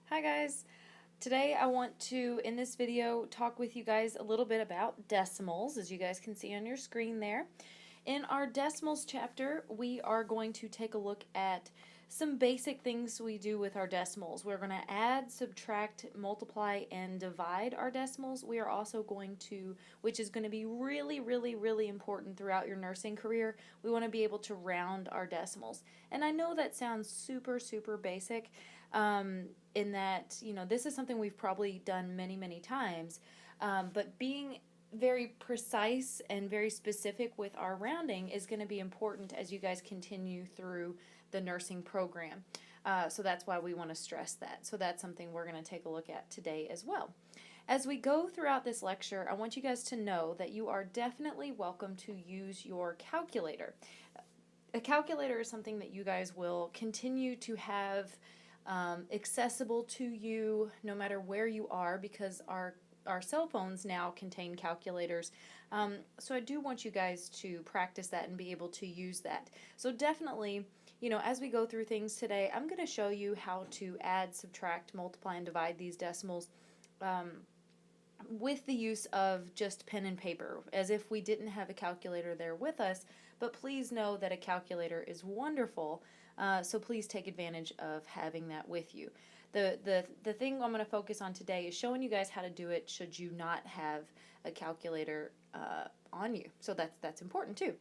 Hi guys! Today I want to, in this video, talk with you guys a little bit about decimals, as you guys can see on your screen there. In our decimals chapter, we are going to take a look at some basic things we do with our decimals. We're going to add, subtract, multiply, and divide our decimals. We are also going to, which is going to be really important throughout your nursing career, we want to be able to round our decimals. And I know that sounds super basic, in that, this is something we've probably done many times, but being very precise and very specific with our rounding is going to be important as you guys continue through the nursing program. So that's why we want to stress that. So that's something we're going to take a look at today as well. As we go throughout this lecture, I want you guys to know that you are definitely welcome to use your calculator. A calculator is something that you guys will continue to have accessible to you no matter where you are, because our cell phones now contain calculators. So I do want you guys to practice that and be able to use that. So definitely, as we go through things today, I'm going to show you how to add, subtract, multiply, and divide these decimals with the use of just pen and paper, as if we didn't have a calculator there with us. But please know that a calculator is wonderful, so please take advantage of having that with you. The thing I'm going to focus on today is showing you guys how to do it should you not have a calculator on you. So that's important too.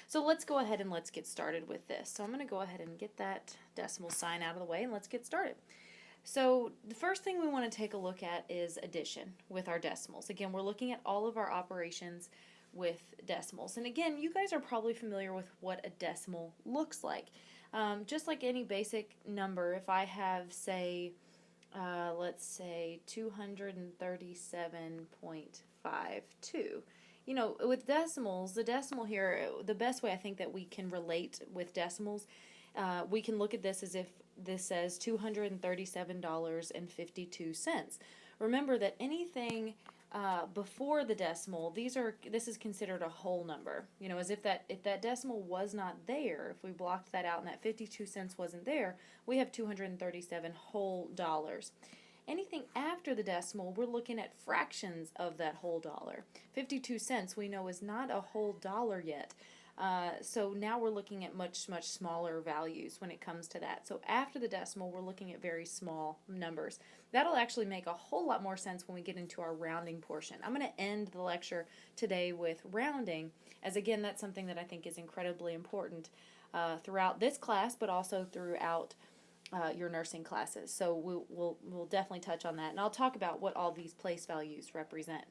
So let's go ahead and let's get started with this. So I'm going to go ahead and get that decimal sign out of the way and let's get started. So the first thing we want to take a look at is addition with our decimals. Again, we're looking at all of our operations with decimals. And again, you guys are probably familiar with what a decimal looks like. Just like any basic number, if I have, say, let's say 237.52. With decimals, the decimal here, the best way I think that we can relate with decimals, we can look at this as if this says $237.52. Remember that anything before the decimal, this is considered a whole number. As if that decimal was not there, if we blocked that out and that 52 cents wasn't there, we have 237 whole dollars. Anything after the decimal, we're looking at fractions of that whole dollar. 52 cents we know is not a whole dollar yet. So now we're looking at much smaller values when it comes to that. So after the decimal, we're looking at very small numbers. That'll actually make a whole lot more sense when we get into our rounding portion. I'm going to end the lecture today with rounding, as again, that's something that I think is incredibly important throughout this class, but also throughout your nursing classes. So we'll definitely touch on that, and I'll talk about what all these place values represent.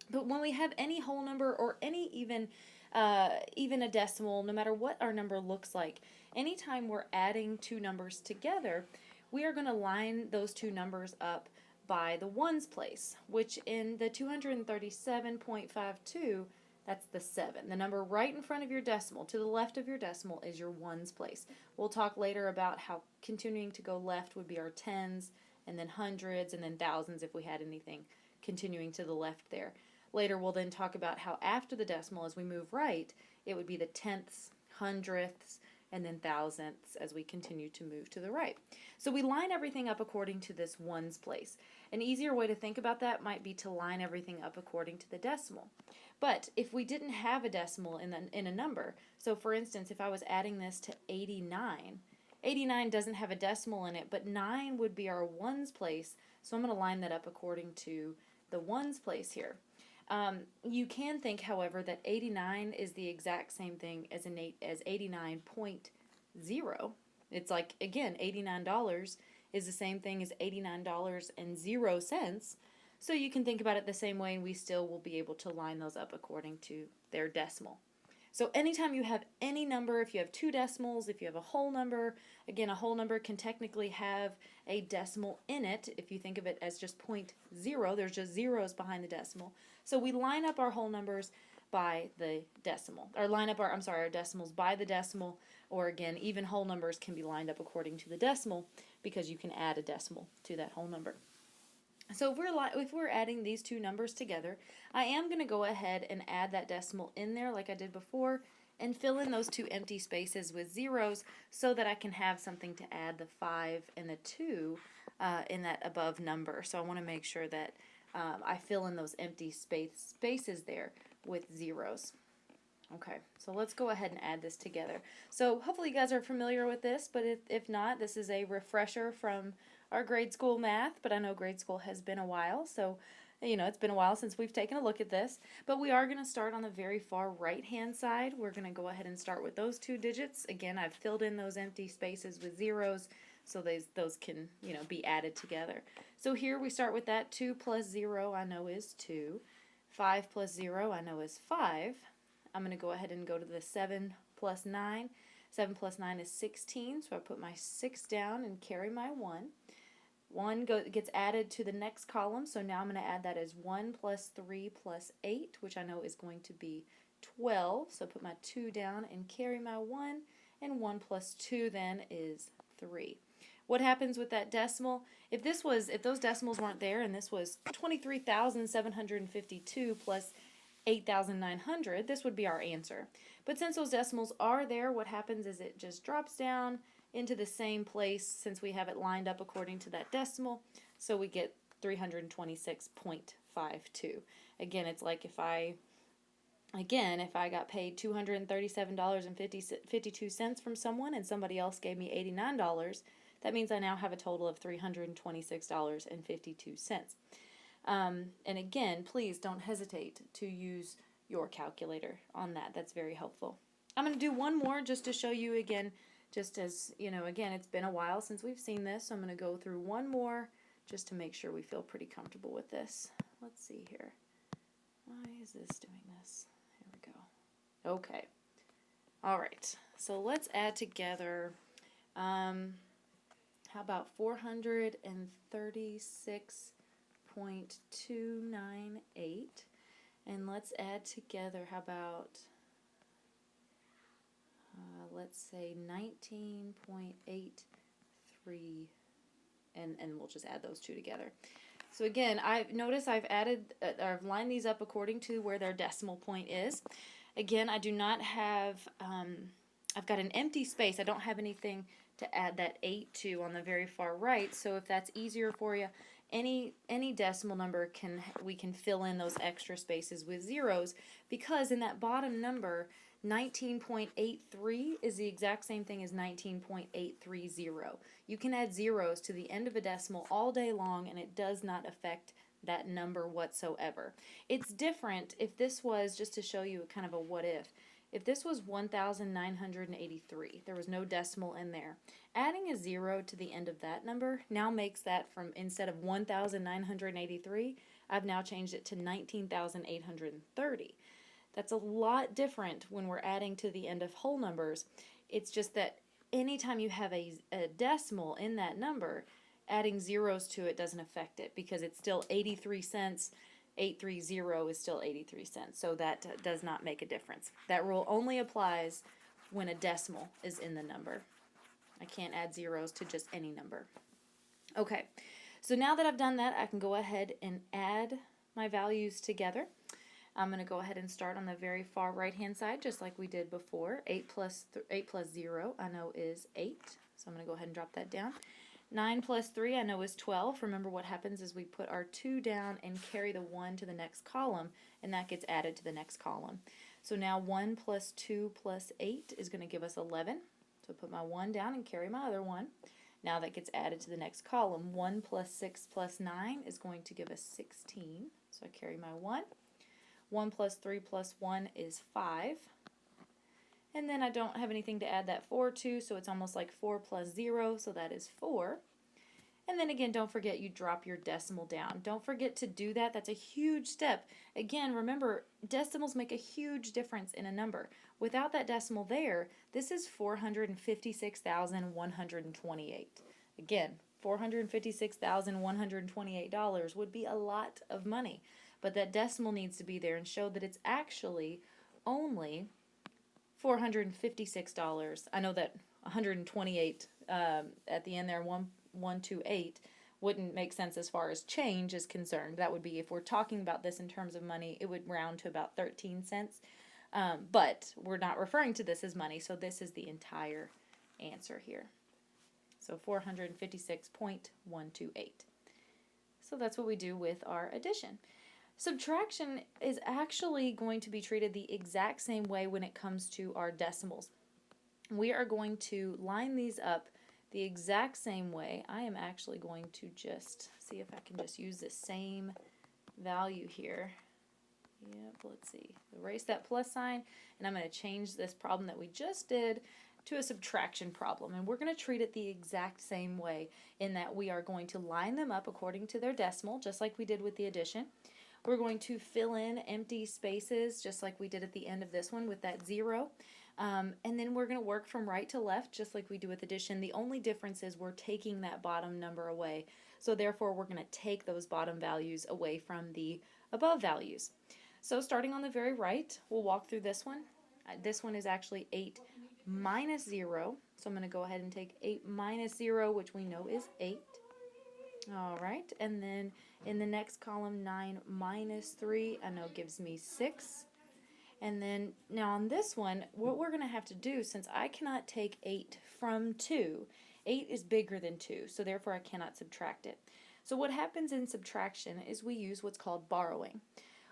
But when we have any whole number or any even a decimal, no matter what our number looks like, anytime we're adding two numbers together, we are going to line those two numbers up by the ones place, which in the 237.52, that's the 7. The number right in front of your decimal, to the left of your decimal, is your ones place. We'll talk later about how continuing to go left would be our tens, and then hundreds, and then thousands if we had anything continuing to the left there. Later we'll then talk about how after the decimal, as we move right, it would be the tenths, hundredths, and then thousandths as we continue to move to the right. So we line everything up according to this ones place. An easier way to think about that might be to line everything up according to the decimal. But if we didn't have a decimal in a number, so for instance, if I was adding this to 89, 89 doesn't have a decimal in it, but 9 would be our ones place, so I'm going to line that up according to the ones place here. You can think, however, that 89 is the exact same thing as 89.0. It's like, again, $89 is the same thing as $89.00. So you can think about it the same way, and we still will be able to line those up according to their decimal. So anytime you have any number, if you have two decimals, if you have a whole number, again, a whole number can technically have a decimal in it. If you think of it as just 0.0, there's just zeros behind the decimal. So we line up our whole numbers by the decimal, or line up our decimals by the decimal, or again, even whole numbers can be lined up according to the decimal because you can add a decimal to that whole number. So if we're adding these two numbers together, I am going to go ahead and add that decimal in there like I did before, and fill in those two empty spaces with zeros so that I can have something to add the 5 and the 2 in that above number. So I want to make sure that I fill in those empty spaces there with zeros. Okay, so let's go ahead and add this together. So hopefully you guys are familiar with this, but if not, this is a refresher from our grade school math, but I know grade school has been a while, so it's been a while since we've taken a look at this. But we are going to start on the very far right-hand side. We're going to go ahead and start with those two digits. Again, I've filled in those empty spaces with zeros, so those can, be added together. So here we start with that. 2 plus 0 I know is 2. 5 plus 0 I know is 5. I'm going to go ahead and go to the 7 plus 9. 7 plus 9 is 16, so I put my 6 down and carry my 1. 1 gets added to the next column, so now I'm going to add that as 1 plus 3 plus 8, which I know is going to be 12. So I put my 2 down and carry my 1, and 1 plus 2 then is 3. What happens with that decimal? If those decimals weren't there and this was 23,752 plus 8,900, this would be our answer. But since those decimals are there, what happens is it just drops down into the same place since we have it lined up according to that decimal. So we get 326.52. Again, it's like if I got paid $237.52 from someone and somebody else gave me $89, that means I now have a total of $326.52. And again, please don't hesitate to use your calculator on that. That's very helpful. I'm going to do one more just to show you again, just as, again, it's been a while since we've seen this, so I'm going to go through one more just to make sure we feel pretty comfortable with this. Let's see here. Why is this doing this? Here we go. Okay. All right. So let's add together, how about 436.298, and let's add together, how about, let's say 19.83, and we'll just add those two together. So again, I've lined these up according to where their decimal point is. Again, I do not have, I've got an empty space. I don't have anything to add that 8 to on the very far right, so if that's easier for you, any decimal number we can fill in those extra spaces with zeros, because in that bottom number, 19.83 is the exact same thing as 19.830. You can add zeros to the end of a decimal all day long and it does not affect that number whatsoever. It's different if this was, just to show you kind of a what if this was 1,983, there was no decimal in there. Adding a 0 to the end of that number now makes that from, instead of 1,983, I've now changed it to 19,830. That's a lot different when we're adding to the end of whole numbers. It's just that anytime you have a decimal in that number, adding zeros to it doesn't affect it because it's still 83 cents. 830 is still 83 cents, so that does not make a difference. That rule only applies when a decimal is in the number. I can't add zeros to just any number. Okay, so now that I've done that, I can go ahead and add my values together. I'm going to go ahead and start on the very far right-hand side, just like we did before. 8 plus 0 I know is 8, so I'm going to go ahead and drop that down. 9 plus 3 I know is 12. Remember what happens is we put our 2 down and carry the 1 to the next column, and that gets added to the next column. So now 1 plus 2 plus 8 is going to give us 11. So put my 1 down and carry my other 1. Now that gets added to the next column. 1 plus 6 plus 9 is going to give us 16. So I carry my 1. 1 plus 3 plus 1 is 5. And then I don't have anything to add that 4 to, so it's almost like 4 plus 0, so that is 4. And then again, don't forget you drop your decimal down. Don't forget to do that. That's a huge step. Again, remember, decimals make a huge difference in a number. Without that decimal there, this is $456,128. Again, $456,128 would be a lot of money, but that decimal needs to be there and show that it's actually only $456. I know that 128 at the end there, 128, wouldn't make sense as far as change is concerned. That would be, if we're talking about this in terms of money, it would round to about 13 cents. But we're not referring to this as money, so this is the entire answer here. So 456.128. So that's what we do with our addition. Subtraction is actually going to be treated the exact same way when it comes to our decimals. We are going to line these up the exact same way. I am actually going to just see if I can just use the same value here. Yep, let's see. Erase that plus sign, and I'm going to change this problem that we just did to a subtraction problem. And we're going to treat it the exact same way in that we are going to line them up according to their decimal, just like we did with the addition. We're going to fill in empty spaces, just like we did at the end of this one with that 0. And then we're going to work from right to left, just like we do with addition. The only difference is we're taking that bottom number away. So therefore, we're going to take those bottom values away from the above values. So starting on the very right, we'll walk through this one. This one is actually 8 minus 0. So I'm going to go ahead and take 8 minus 0, which we know is 8. All right, and then in the next column, 9 minus 3, I know gives me 6. And then now on this one, what we're going to have to do, since I cannot take 8 from 2, 8 is bigger than 2, so therefore I cannot subtract it. So what happens in subtraction is we use what's called borrowing.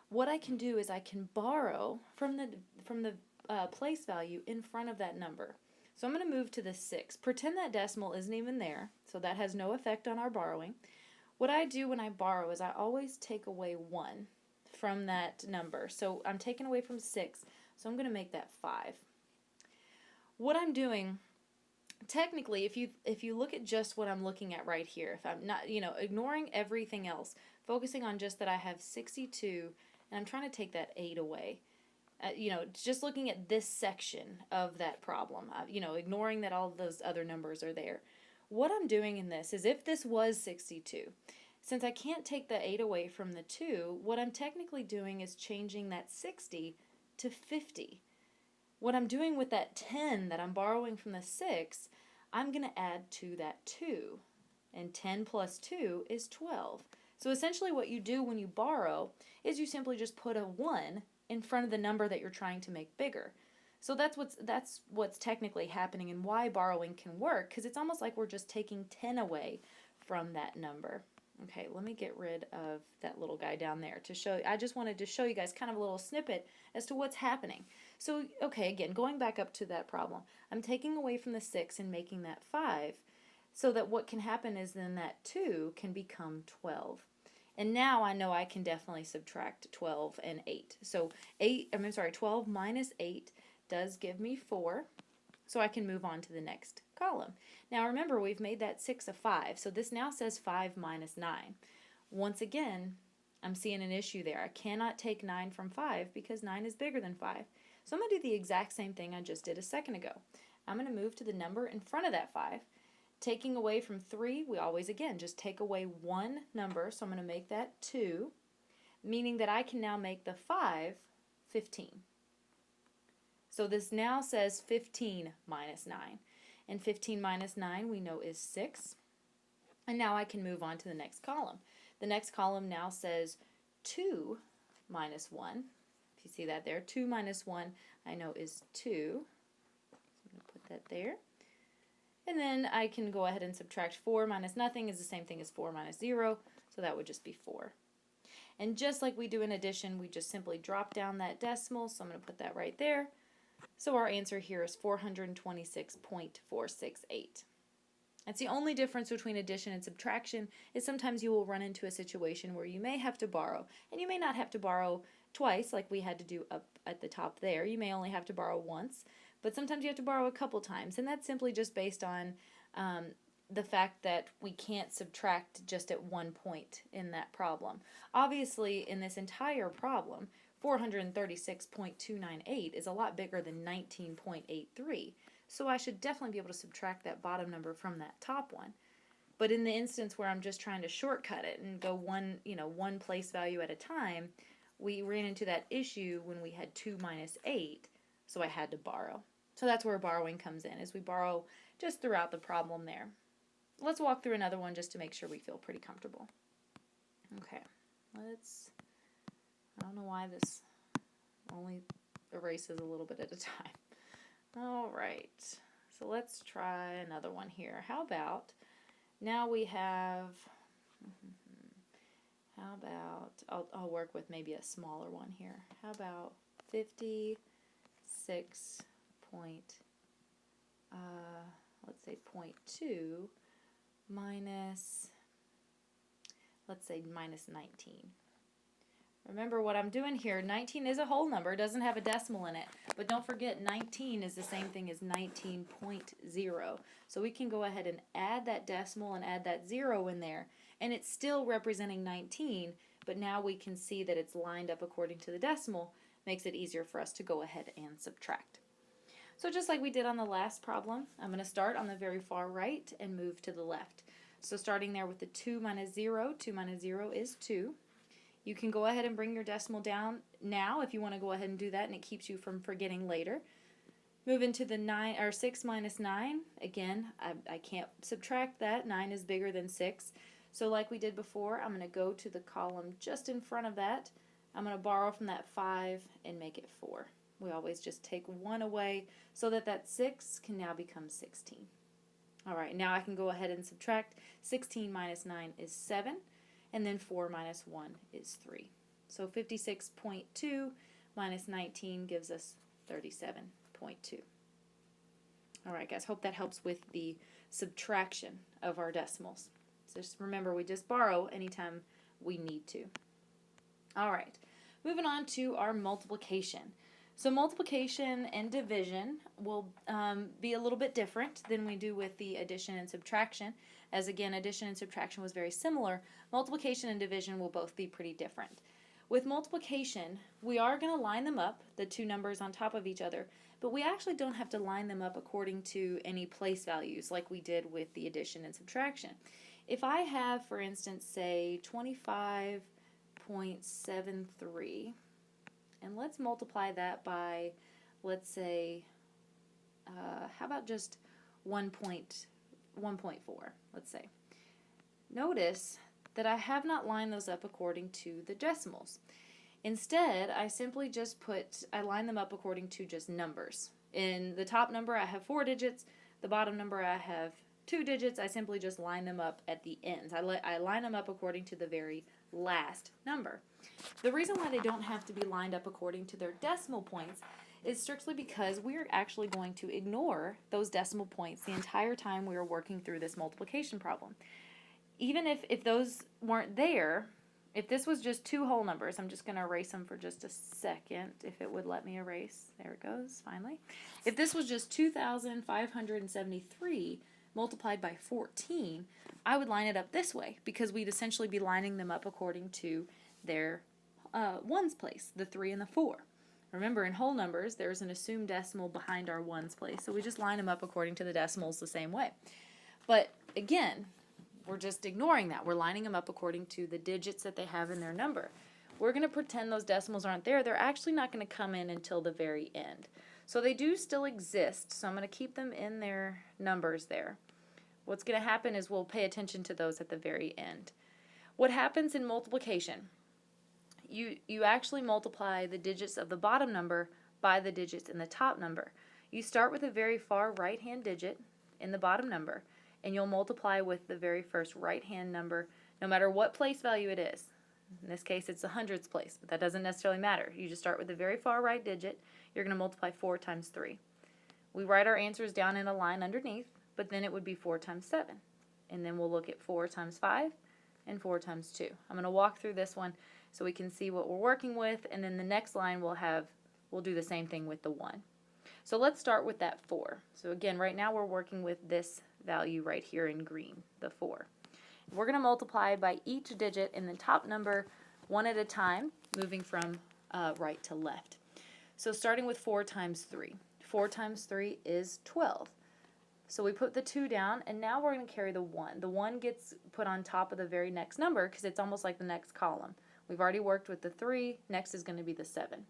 What I can do is I can borrow from the place value in front of that number. So I'm going to move to the 6. Pretend that decimal isn't even there, so that has no effect on our borrowing. What I do when I borrow is I always take away 1 from that number. So I'm taking away from 6, so I'm going to make that 5. What I'm doing, technically, if you look at just what I'm looking at right here, if I'm not, ignoring everything else, focusing on just that I have 62, and I'm trying to take that 8 away. Just looking at this section of that problem, ignoring that all of those other numbers are there. What I'm doing in this is if this was 62, since I can't take the 8 away from the 2, what I'm technically doing is changing that 60 to 50. What I'm doing with that 10 that I'm borrowing from the 6, I'm going to add to that 2. And 10 plus 2 is 12. So essentially what you do when you borrow is you simply just put a 1 in front of the number that you're trying to make bigger. So that's what's technically happening and why borrowing can work, because it's almost like we're just taking 10 away from that number. Okay, let me get rid of that little guy down there to show. I just wanted to show you guys kind of a little snippet as to what's happening. So, okay, again, going back up to that problem, I'm taking away from the 6 and making that 5, so that what can happen is then that 2 can become 12. And now I know I can definitely subtract 12 and 8. So 12 minus 8 does give me 4. So I can move on to the next column. Now remember, we've made that 6 a 5. So this now says 5 minus 9. Once again, I'm seeing an issue there. I cannot take 9 from 5 because 9 is bigger than 5. So I'm going to do the exact same thing I just did a second ago. I'm going to move to the number in front of that 5. Taking away from 3, we always, again, just take away one number. So I'm going to make that 2, meaning that I can now make the 5 15. So this now says 15 minus 9. And 15 minus 9 we know is 6. And now I can move on to the next column. The next column now says 2 minus 1. If you see that there, 2 minus 1 I know is 2. So I'm going to put that there. And then I can go ahead and subtract 4 minus nothing is the same thing as 4 minus 0, so that would just be 4. And just like we do in addition, we just simply drop down that decimal, so I'm going to put that right there. So our answer here is 426.468. That's the only difference between addition and subtraction, is sometimes you will run into a situation where you may have to borrow, and you may not have to borrow twice like we had to do up at the top there. You may only have to borrow once. But sometimes you have to borrow a couple times, and that's simply just based on the fact that we can't subtract just at one point in that problem. Obviously, in this entire problem, 436.298 is a lot bigger than 19.83, so I should definitely be able to subtract that bottom number from that top one. But in the instance where I'm just trying to shortcut it and go one place value at a time, we ran into that issue when we had 2 minus 8, so I had to borrow. So that's where borrowing comes in, is we borrow just throughout the problem there. Let's walk through another one just to make sure we feel pretty comfortable. Okay, I don't know why this only erases a little bit at a time. All right, so let's try another one here. How about, now we have, how about, I'll work with maybe a smaller one here. How about 56 point, let's say 0.2 minus, let's say minus 19. Remember what I'm doing here, 19 is a whole number, doesn't have a decimal in it, but don't forget 19 is the same thing as 19.0. So we can go ahead and add that decimal and add that 0 in there, and it's still representing 19, but now we can see that it's lined up according to the decimal, makes it easier for us to go ahead and subtract. So just like we did on the last problem, I'm going to start on the very far right and move to the left. So starting there with the 2 minus 0, 2 minus 0 is 2. You can go ahead and bring your decimal down now if you want to go ahead and do that, and it keeps you from forgetting later. Move into the 6 minus 9. Again, I can't subtract that. 9 is bigger than 6. So like we did before, I'm going to go to the column just in front of that. I'm going to borrow from that 5 and make it 4. We always just take 1 away so that that 6 can now become 16. All right, now I can go ahead and subtract. 16 minus 9 is 7. And then 4 minus 1 is 3. So 56.2 minus 19 gives us 37.2. All right, guys, hope that helps with the subtraction of our decimals. So just remember, we just borrow anytime we need to. All right, moving on to our multiplication. So multiplication and division will be a little bit different than we do with the addition and subtraction. As again, addition and subtraction was very similar, multiplication and division will both be pretty different. With multiplication, we are going to line them up, the two numbers on top of each other, but we actually don't have to line them up according to any place values like we did with the addition and subtraction. If I have, for instance, say 25.73, and let's multiply that by, let's say, how about just 1.4, let's say. Notice that I have not lined those up according to the decimals. Instead, I simply just I line them up according to just numbers. In the top number, I have 4 digits. The bottom number, I have 2 digits. I simply just line them up at the ends. I line them up according to the very last number. The reason why they don't have to be lined up according to their decimal points is strictly because we are actually going to ignore those decimal points the entire time we are working through this multiplication problem. Even if those weren't there, if this was just 2 whole numbers, I'm just going to erase them for just a second, if it would let me erase. There it goes, finally. If this was just 2,573 multiplied by 14, I would line it up this way, because we'd essentially be lining them up according to their ones place, the 3 and the 4. Remember, in whole numbers, there's an assumed decimal behind our ones place, so we just line them up according to the decimals the same way. But again, we're just ignoring that. We're lining them up according to the digits that they have in their number. We're going to pretend those decimals aren't there. They're actually not going to come in until the very end. So they do still exist, so I'm going to keep them in their numbers there. What's going to happen is we'll pay attention to those at the very end. What happens in multiplication? You actually multiply the digits of the bottom number by the digits in the top number. You start with the very far right-hand digit in the bottom number, and you'll multiply with the very first right-hand number, no matter what place value it is. In this case, it's the hundredths place, but that doesn't necessarily matter. You just start with the very far right digit. You're going to multiply 4 times 3. We write our answers down in a line underneath, but then it would be 4 times 7. And then we'll look at 4 times 5 and 4 times 2. I'm going to walk through this one so we can see what we're working with, and then the next line we'll do the same thing with the 1. So let's start with that 4. So again, right now we're working with this value right here in green, the 4. We're going to multiply by each digit in the top number one at a time, moving from right to left. So starting with 4 times 3. 4 times 3 is 12. So we put the 2 down, and now we're going to carry the 1. The 1 gets put on top of the very next number because it's almost like the next column. We've already worked with the 3. Next is going to be the 7.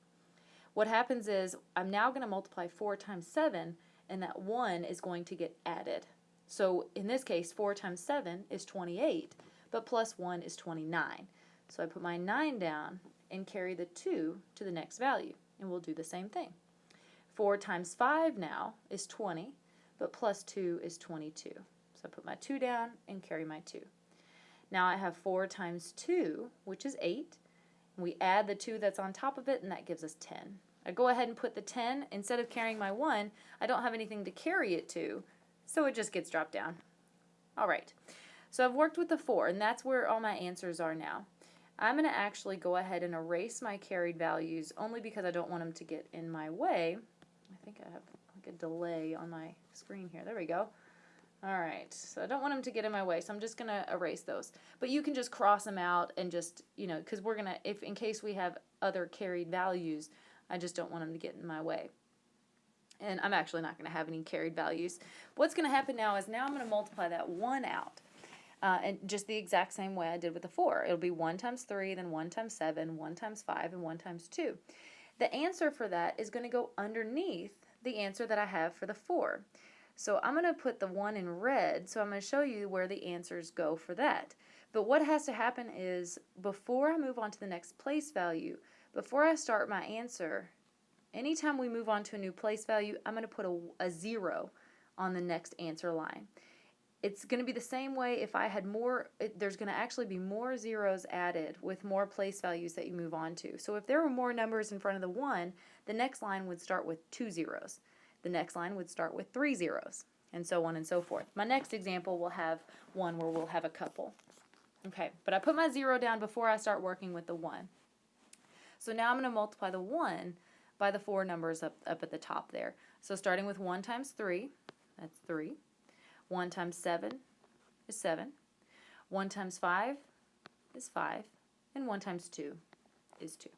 What happens is I'm now going to multiply 4 times 7, and that 1 is going to get added. So in this case, 4 times 7 is 28, but plus 1 is 29. So I put my 9 down and carry the 2 to the next value. And we'll do the same thing. 4 times 5 now is 20, but plus 2 is 22. So I put my 2 down and carry my 2. Now I have 4 times 2, which is 8. We add the 2 that's on top of it, and that gives us 10. I go ahead and put the 10, instead of carrying my 1, I don't have anything to carry it to, so it just gets dropped down. All right, so I've worked with the 4, and that's where all my answers are now. I'm going to actually go ahead and erase my carried values, only because I don't want them to get in my way. I think I have like a delay on my screen here. There we go. All right, so I don't want them to get in my way, so I'm just going to erase those. But you can just cross them out and just, because we're going to, if in case we have other carried values, I just don't want them to get in my way. And I'm actually not going to have any carried values. What's going to happen now is I'm going to multiply that 1 out. And just the exact same way I did with the 4. It'll be 1 times 3, then 1 times 7, 1 times 5, and 1 times 2. The answer for that is going to go underneath the answer that I have for the 4. So I'm going to put the 1 in red, so I'm going to show you where the answers go for that. But what has to happen is, before I move on to the next place value, before I start my answer, anytime we move on to a new place value, I'm going to put a 0 on the next answer line. It's going to be the same way if I had more, there's going to actually be more zeros added with more place values that you move on to. So if there were more numbers in front of the 1, the next line would start with 2 zeros. The next line would start with 3 zeros, and so on and so forth. My next example will have one where we'll have a couple. Okay, but I put my 0 down before I start working with the 1. So now I'm going to multiply the 1 by the 4 numbers up at the top there. So starting with 1 times 3, that's 3. 1 times 7 is 7. 1 times 5 is 5. And 1 times 2 is 2.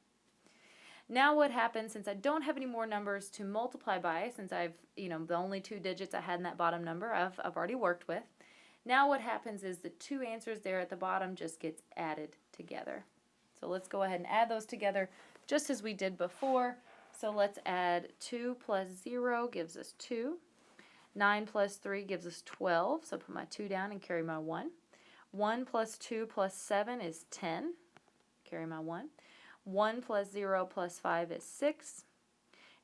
Now what happens, since I don't have any more numbers to multiply by, since I've, the only 2 digits I had in that bottom number I've already worked with, now what happens is the 2 answers there at the bottom just gets added together. So let's go ahead and add those together just as we did before. So let's add 2 plus 0 gives us 2. 9 plus 3 gives us 12, so put my 2 down and carry my 1. 1 plus 2 plus 7 is 10, carry my 1. 1 plus 0 plus 5 is 6,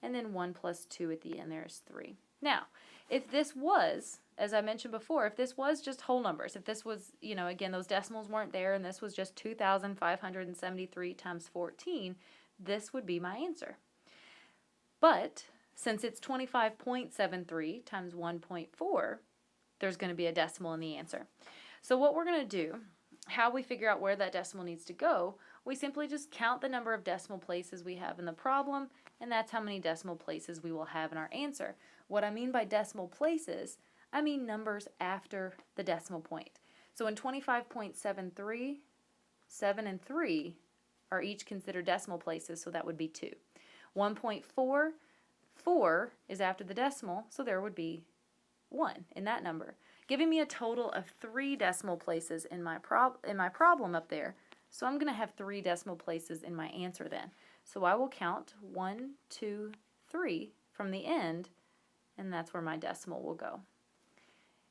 and then 1 plus 2 at the end there is 3. Now, if this was, as I mentioned before, if this was just whole numbers, if this was, again, those decimals weren't there, and this was just 2,573 times 14, this would be my answer. But since it's 25.73 times 1.4, there's going to be a decimal in the answer. So what we're going to do, how we figure out where that decimal needs to go, we simply just count the number of decimal places we have in the problem, and that's how many decimal places we will have in our answer. What I mean by decimal places, I mean numbers after the decimal point. So in 25.73, 7 and 3 are each considered decimal places, so that would be 2. 1.4, 4 is after the decimal, so there would be 1 in that number, giving me a total of 3 decimal places in my problem up there. So I'm going to have 3 decimal places in my answer then. So I will count 1, 2, 3 from the end, and that's where my decimal will go.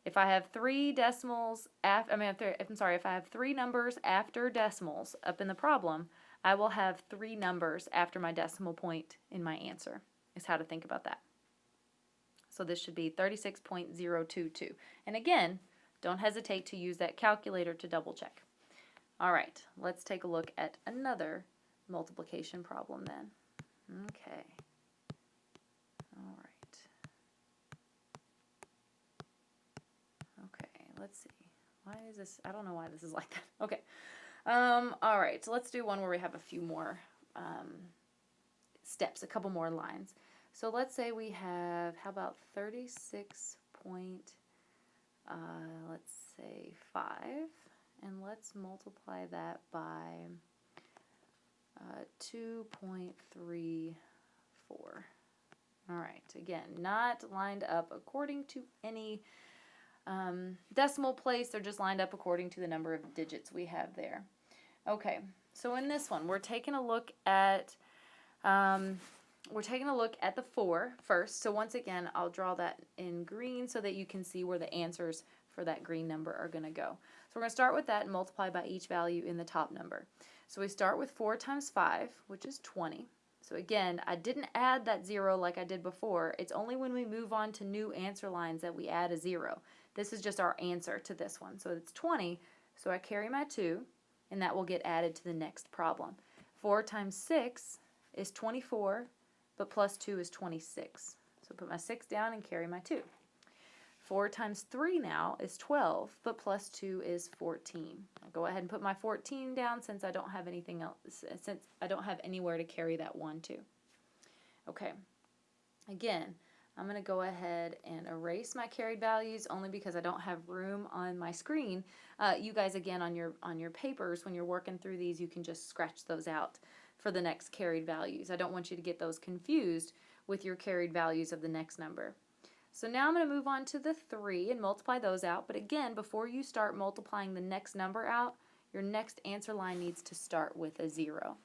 If I have 3 decimals, if I have 3 numbers after decimals up in the problem, I will have 3 numbers after my decimal point in my answer, is how to think about that. So this should be 36.022. And again, don't hesitate to use that calculator to double check. All right, let's take a look at another multiplication problem then. Okay. All right. Okay, let's see. Why is this? I don't know why this is like that. Okay. All right, so let's do one where we have a few more steps, a couple more lines. So let's say we have, how about 36 point, let's say 5, and let's multiply that by 2.34. All right, again, not lined up according to any decimal place. They're just lined up according to the number of digits we have there. Okay, so in this one, we're taking a look at the 4 first. So once again, I'll draw that in green so that you can see where the answers for that green number are going to go. So we're going to start with that and multiply by each value in the top number. So we start with 4 times 5, which is 20. So again, I didn't add that 0 like I did before. It's only when we move on to new answer lines that we add a 0. This is just our answer to this one. So it's 20, so I carry my 2, and that will get added to the next problem. 4 times 6 is 24, but plus 2 is 26. So put my 6 down and carry my 2. 4 times 3 now is 12, but plus 2 is 14. I'll go ahead and put my 14 down since I don't have anything else, since I don't have anywhere to carry that 1 to. Okay, again, I'm going to go ahead and erase my carried values only because I don't have room on my screen. You guys, again, on your papers, when you're working through these, you can just scratch those out for the next carried values. I don't want you to get those confused with your carried values of the next number. So now I'm going to move on to the 3 and multiply those out. But again, before you start multiplying the next number out, your next answer line needs to start with a 0.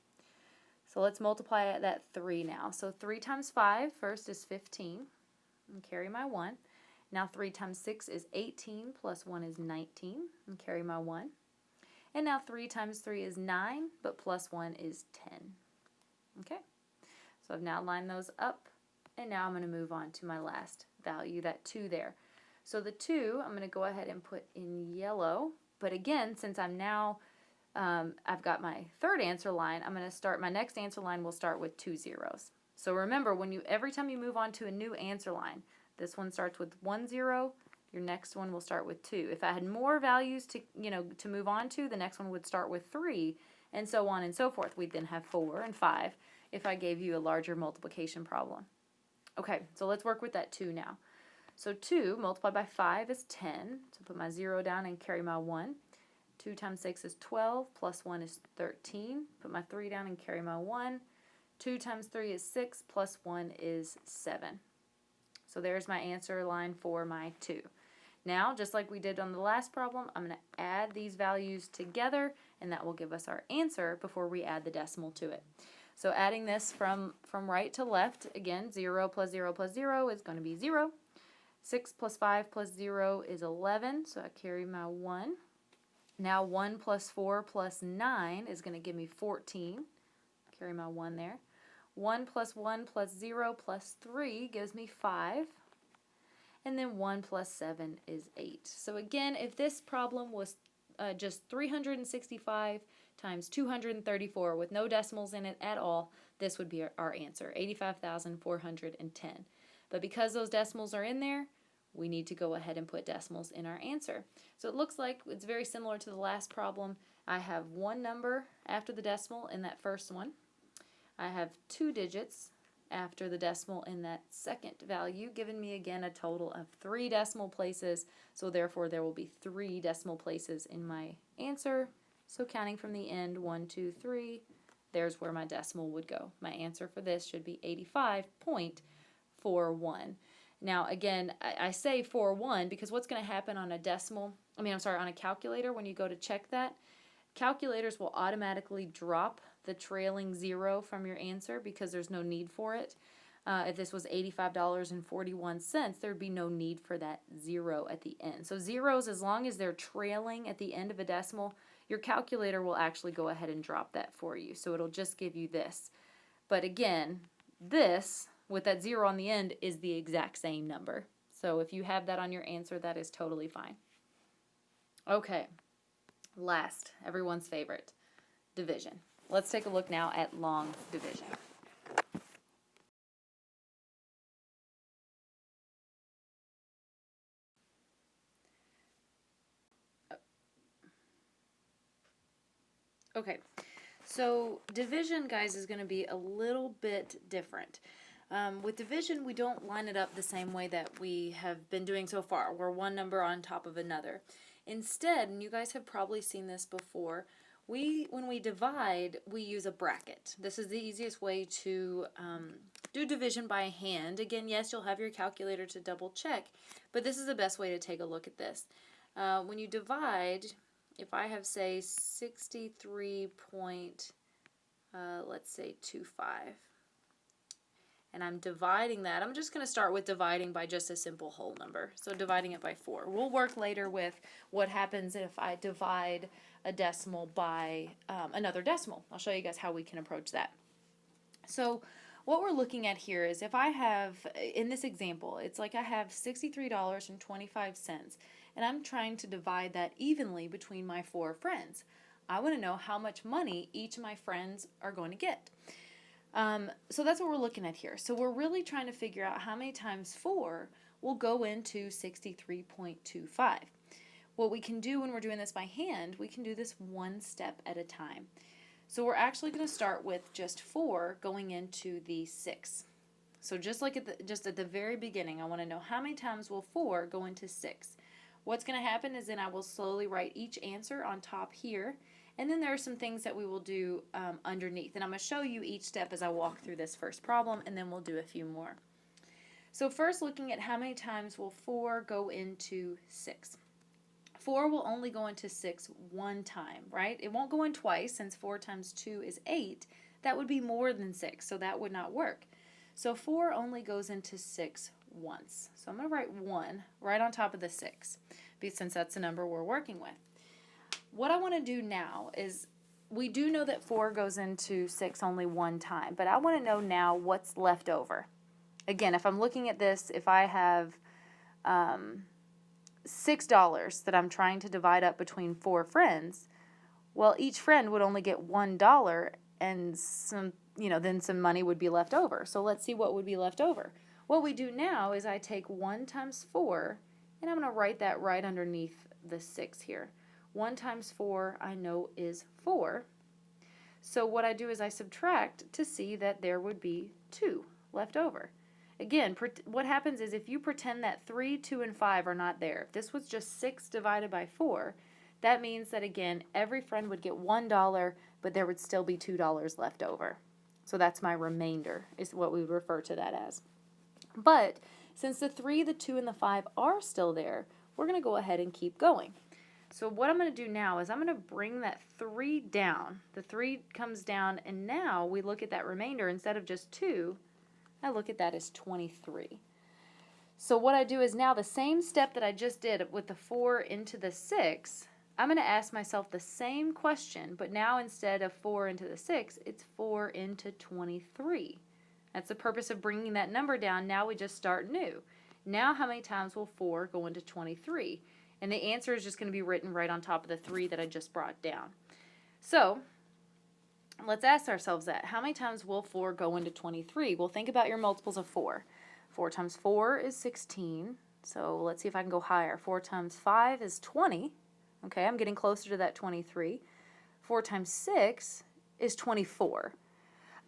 So let's multiply that 3 now. So 3 times 5 first is 15. And carry my 1. Now 3 times 6 is 18, plus 1 is 19, and carry my 1. And now 3 times 3 is 9, but plus 1 is 10. Okay, so I've now lined those up, and now I'm going to move on to my last value, that 2 there. So the 2, I'm going to go ahead and put in yellow, but again, since I'm now, I've got my third answer line, I'm going to start, my next answer line will start with 2 zeros. So remember, every time you move on to a new answer line, this one starts with 1 0, your next one will start with 2. If I had more values to move on to, the next one would start with 3, and so on and so forth. We'd then have 4 and 5 if I gave you a larger multiplication problem. Okay, so let's work with that 2 now. So 2 multiplied by 5 is 10, so put my 0 down and carry my 1. 2 times 6 is 12, plus 1 is 13, put my 3 down and carry my 1. 2 times 3 is 6, plus 1 is 7. So there's my answer line for my 2. Now, just like we did on the last problem, I'm going to add these values together, and that will give us our answer before we add the decimal to it. So adding this from right to left, again, 0 plus 0 plus 0 is going to be 0. 6 plus 5 plus 0 is 11, so I carry my 1. Now 1 plus 4 plus 9 is going to give me 14. Carry my 1 there. 1 plus 1 plus 0 plus 3 gives me 5. And then 1 plus 7 is 8. So again, if this problem was just 365 times 234 with no decimals in it at all, this would be our answer, 85,410. But because those decimals are in there, we need to go ahead and put decimals in our answer. So it looks like it's very similar to the last problem. I have one number after the decimal in that first one. I have 2 digits after the decimal in that second value, giving me again a total of 3 decimal places. So therefore there will be 3 decimal places in my answer. So counting from the end, 1, 2, 3, there's where my decimal would go. My answer for this should be 85.41. Now again, I say 41 because what's going to happen on a on a calculator when you go to check that, calculators will automatically drop the trailing 0 from your answer because there's no need for it. If this was $85.41, there'd be no need for that 0 at the end. So zeros, as long as they're trailing at the end of a decimal, your calculator will actually go ahead and drop that for you. So it'll just give you this. But again, this, with that 0 on the end, is the exact same number. So if you have that on your answer, that is totally fine. Okay, last, everyone's favorite, division. Let's take a look now at long division. Okay, so division, guys, is going to be a little bit different. With division, we don't line it up the same way that we have been doing so far, where one number on top of another. Instead, and you guys have probably seen this before, when we divide, we use a bracket. This is the easiest way to do division by hand. Again, yes, you'll have your calculator to double check, but this is the best way to take a look at this. When you divide, if I have, say, 63 let's say 25, and I'm dividing that, I'm just going to start with dividing by just a simple whole number. So dividing it by 4. We'll work later with what happens if I divide a decimal by another decimal. I'll show you guys how we can approach that. So what we're looking at here is if I have, in this example, it's like I have $63.25, and I'm trying to divide that evenly between my 4 friends. I want to know how much money each of my friends are going to get. So that's what we're looking at here. So we're really trying to figure out how many times 4 will go into 63.25. What we can do when we're doing this by hand, we can do this one step at a time. So we're actually going to start with just 4 going into the 6. So just like at the very beginning, I want to know how many times will 4 go into 6. What's going to happen is then I will slowly write each answer on top here, and then there are some things that we will do underneath. And I'm going to show you each step as I walk through this first problem, and then we'll do a few more. So first, looking at how many times will 4 go into 6. 4 will only go into 6 one time, right? It won't go in twice, since 4 times 2 is 8. That would be more than 6, so that would not work. So 4 only goes into 6 once. So I'm going to write 1 right on top of the 6, since that's the number we're working with. What I want to do now is, we do know that 4 goes into 6 only one time, but I want to know now what's left over. Again, if I'm looking at this, if I have $6 that I'm trying to divide up between 4 friends, well, each friend would only get $1, and then some money would be left over. So let's see what would be left over. What we do now is I take 1 times 4, and I'm going to write that right underneath the 6 here. 1 times 4 I know is 4. So what I do is I subtract to see that there would be 2 left over. Again, what happens is if you pretend that 3, 2, and 5 are not there, if this was just 6 divided by 4, that means that, again, every friend would get $1, but there would still be $2 left over. So that's my remainder, is what we would refer to that as. But since the 3, the 2, and the 5 are still there, we're going to go ahead and keep going. So what I'm going to do now is I'm going to bring that 3 down. The 3 comes down, and now we look at that remainder. Instead of just 2, I look at that as 23. So what I do is now the same step that I just did with the 4 into the 6, I'm going to ask myself the same question, but now instead of 4 into the 6, it's 4 into 23. That's the purpose of bringing that number down. Now we just start new. Now how many times will 4 go into 23? And the answer is just going to be written right on top of the 3 that I just brought down. So let's ask ourselves that. How many times will 4 go into 23? Well, think about your multiples of 4. 4 times 4 is 16. So let's see if I can go higher. 4 times 5 is 20. Okay, I'm getting closer to that 23. 4 times 6 is 24.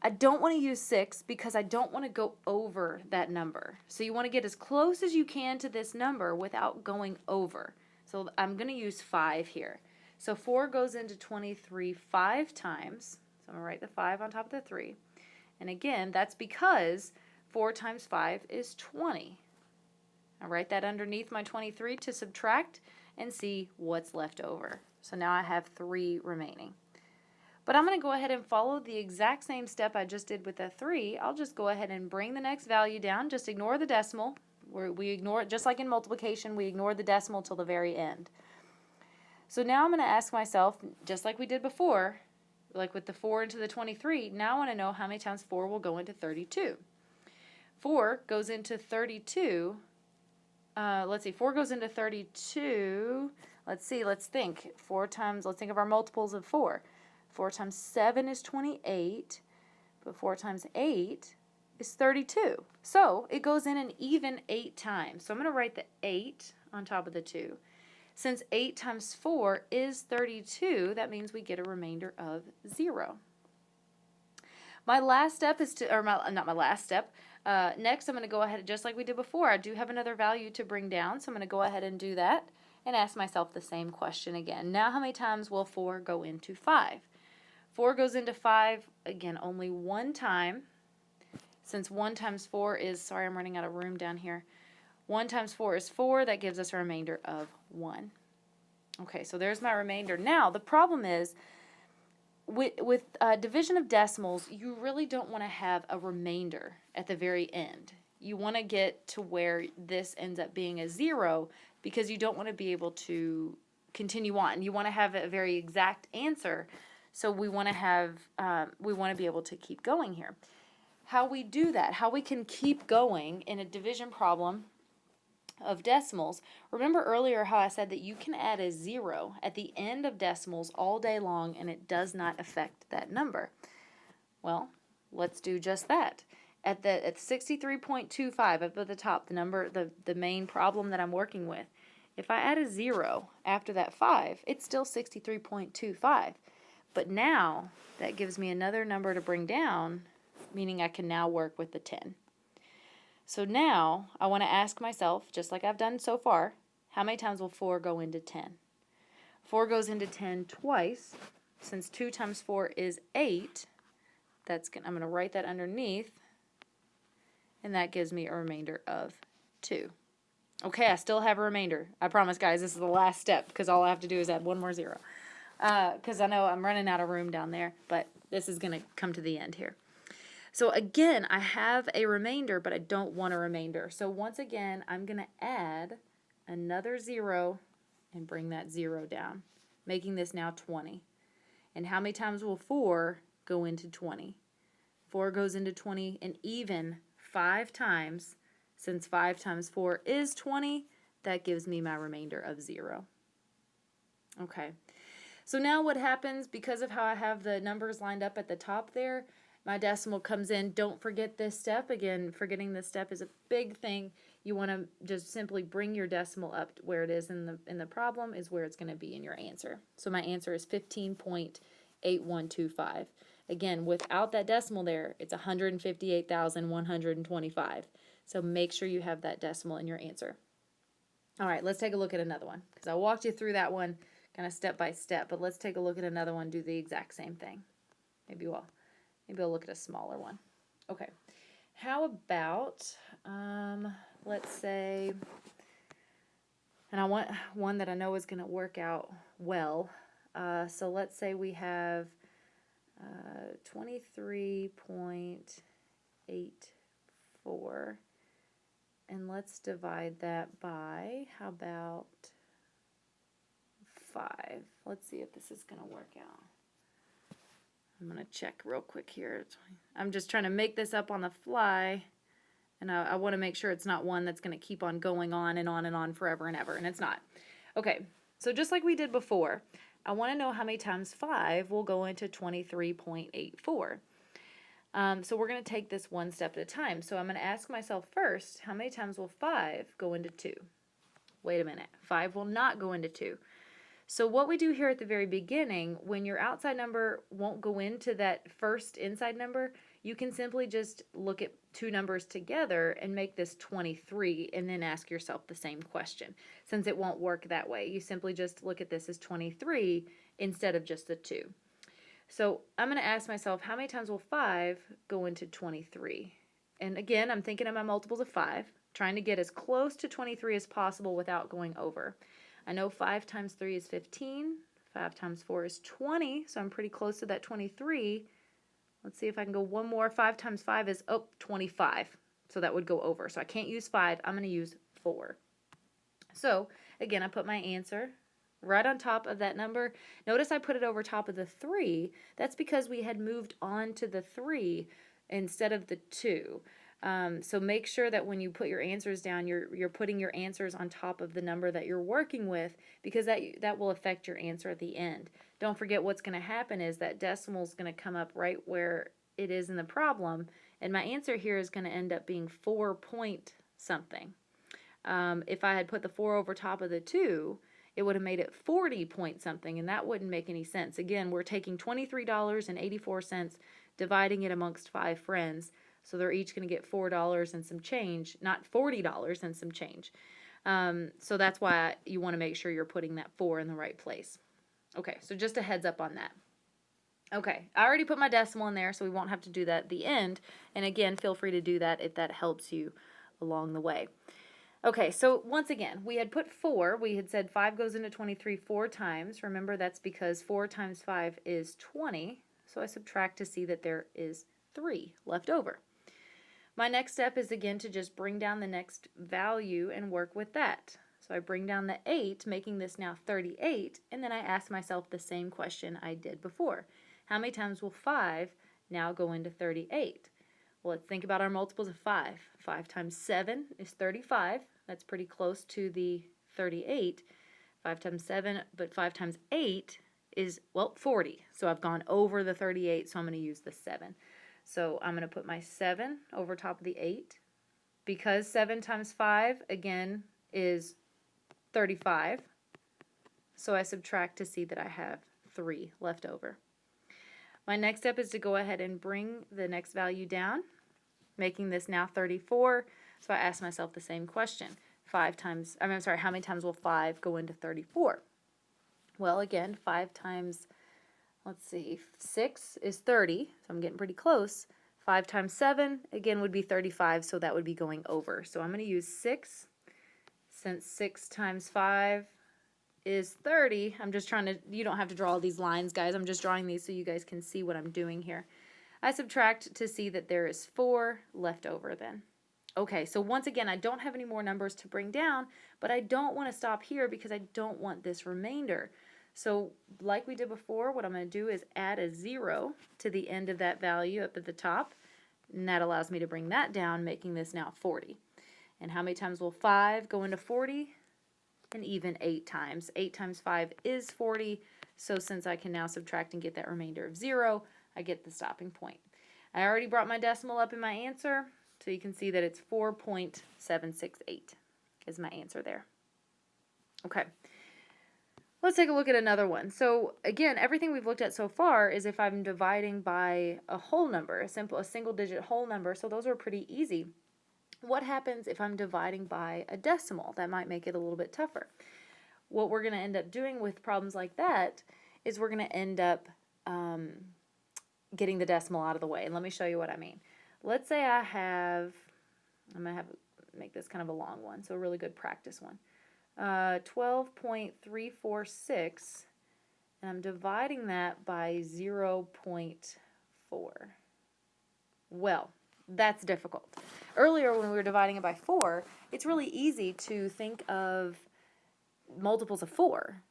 I don't want to use 6 because I don't want to go over that number. So you want to get as close as you can to this number without going over. So I'm going to use 5 here. So 4 goes into 23 5 times. So I'm going to write the 5 on top of the 3. And again, that's because 4 times 5 is 20. I write that underneath my 23 to subtract and see what's left over. So now I have 3 remaining. But I'm going to go ahead and follow the exact same step I just did with the 3. I'll just go ahead and bring the next value down. Just ignore the decimal. We ignore it, just like in multiplication, we ignore the decimal till the very end. So now I'm going to ask myself, just like we did before, like with the 4 into the 23, now I want to know how many times 4 will go into 32. 4 goes into 32. Let's see, 4 goes into 32. Let's think. 4 times, let's think of our multiples of 4. 4 times 7 is 28, but 4 times 8 is 32. So it goes in an even 8 times. So I'm going to write the 8 on top of the 2. Since 8 times 4 is 32, that means we get a remainder of 0. My last step is to, or not my last step, next I'm going to go ahead, just like we did before, I do have another value to bring down, so I'm going to go ahead and do that and ask myself the same question again. Now how many times will 4 go into 5? 4 goes into 5, again, only one time. Since 1 times 4 is, sorry, I'm running out of room down here. 1 times 4 is 4. That gives us a remainder of 1. Okay, so there's my remainder. Now, the problem is, with division of decimals, you really don't want to have a remainder at the very end. You want to get to where this ends up being a 0 because you don't want to be able to continue on. You want to have a very exact answer. So we want to have, we want to be able to keep going here. how we do that, how we can keep going in a division problem of decimals. Remember earlier how I said that you can add a 0 at the end of decimals all day long and it does not affect that number. Well, let's do just that. At 63.25 up at the top, the number, the main problem that I'm working with, if I add a 0 after that 5, it's still 63.25. But now that gives me another number to bring down, meaning I can now work with the 10. So now I want to ask myself, just like I've done so far, how many times will 4 go into 10? 4 goes into 10 twice. Since 2 times 4 is 8, I'm going to write that underneath, and that gives me a remainder of 2. Okay, I still have a remainder. I promise, guys, this is the last step because all I have to do is add one more 0. Because I know I'm running out of room down there, but this is going to come to the end here. So again, I have a remainder, but I don't want a remainder. So once again, I'm going to add another 0 and bring that 0 down, making this now 20. And how many times will 4 go into 20? 4 goes into 20 and even 5 times. Since 5 times 4 is 20, that gives me my remainder of 0. Okay. So now what happens, because of how I have the numbers lined up at the top there, my decimal comes in. Don't forget this step. Again, forgetting this step is a big thing. You want to just simply bring your decimal up to where it is in the problem is where it's going to be in your answer. So my answer is 15.8125. Again, without that decimal there, it's 158,125. So make sure you have that decimal in your answer. All right, let's take a look at another one because I walked you through that one kind of step by step, but let's take a look at another one, do the exact same thing. Maybe I'll look at a smaller one. Okay, how about, let's say, and I want one that I know is going to work out well. So let's say we have 23.84, and let's divide that by, how about 5? Let's see if this is going to work out. I'm going to check real quick here. I'm just trying to make this up on the fly, and I want to make sure it's not one that's going to keep on going on and on and on forever and ever, and it's not. Okay, so just like we did before, I want to know how many times 5 will go into 23.84. So we're going to take this one step at a time. So I'm going to ask myself first, how many times will 5 go into 2? Wait a minute, 5 will not go into 2. So what we do here at the very beginning, when your outside number won't go into that first inside number, you can simply just look at two numbers together and make this 23 and then ask yourself the same question. Since it won't work that way, you simply just look at this as 23 instead of just the 2. So I'm going to ask myself, how many times will 5 go into 23? And again, I'm thinking of my multiples of 5, trying to get as close to 23 as possible without going over. I know 5 times 3 is 15, 5 times 4 is 20, so I'm pretty close to that 23. Let's see if I can go one more. 5 times 5 is, 25, so that would go over. So I can't use 5, I'm going to use 4. So, again, I put my answer right on top of that number. Notice I put it over top of the 3. That's because we had moved on to the 3 instead of the 2. So make sure that when you put your answers down, you're putting your answers on top of the number that you're working with, because that will affect your answer at the end. Don't forget, what's going to happen is that decimal is going to come up right where it is in the problem, and my answer here is going to end up being 4 point something. If I had put the 4 over top of the 2, it would have made it 40 point something, and that wouldn't make any sense. Again, we're taking $23.84, dividing it amongst 5 friends. So they're each going to get $4 and some change, not $40 and some change. So that's why you want to make sure you're putting that 4 in the right place. Okay, so just a heads up on that. Okay, I already put my decimal in there, so we won't have to do that at the end. And again, feel free to do that if that helps you along the way. Okay, so once again, we had put 4. We had said 5 goes into 23 4 times. Remember, that's because 4 times 5 is 20. So I subtract to see that there is 3 left over. My next step is again to just bring down the next value and work with that. So I bring down the 8, making this now 38, and then I ask myself the same question I did before. How many times will 5 now go into 38? Well, let's think about our multiples of 5. 5 times 7 is 35. That's pretty close to the 38. 5 times 7, but 5 times 8 is, well, 40. So I've gone over the 38, so I'm going to use the 7. So I'm going to put my 7 over top of the 8. Because 7 times 5, again, is 35. So I subtract to see that I have 3 left over. My next step is to go ahead and bring the next value down, making this now 34. So I ask myself the same question. How many times will 5 go into 34? Well, again, 5 times, let's see, 6 is 30, so I'm getting pretty close. 5 times 7, again, would be 35, so that would be going over. So I'm going to use 6. Since 6 times 5 is 30, I'm just trying to, you don't have to draw all these lines, guys. I'm just drawing these so you guys can see what I'm doing here. I subtract to see that there is 4 left over then. Okay, so once again, I don't have any more numbers to bring down, but I don't want to stop here because I don't want this remainder. So like we did before, what I'm going to do is add a 0 to the end of that value up at the top, and that allows me to bring that down, making this now 40. And how many times will 5 go into 40? And even 8 times. 8 times 5 is 40, so since I can now subtract and get that remainder of 0, I get the stopping point. I already brought my decimal up in my answer, so you can see that it's 4.768 is my answer there. Okay, let's take a look at another one. So again, everything we've looked at so far is if I'm dividing a whole number, a single digit whole number, so those are pretty easy. What happens if I'm dividing by a decimal? That might make it a little bit tougher. What we're going to end up doing with problems like that is we're going to end up getting the decimal out of the way. And let me show you what I mean. Let's say I'm going to make this kind of a long one, so a really good practice one. 12.346, and I'm dividing that by 0.4. Well, that's difficult. Earlier when we were dividing it by 4, it's really easy to think of multiples of 4.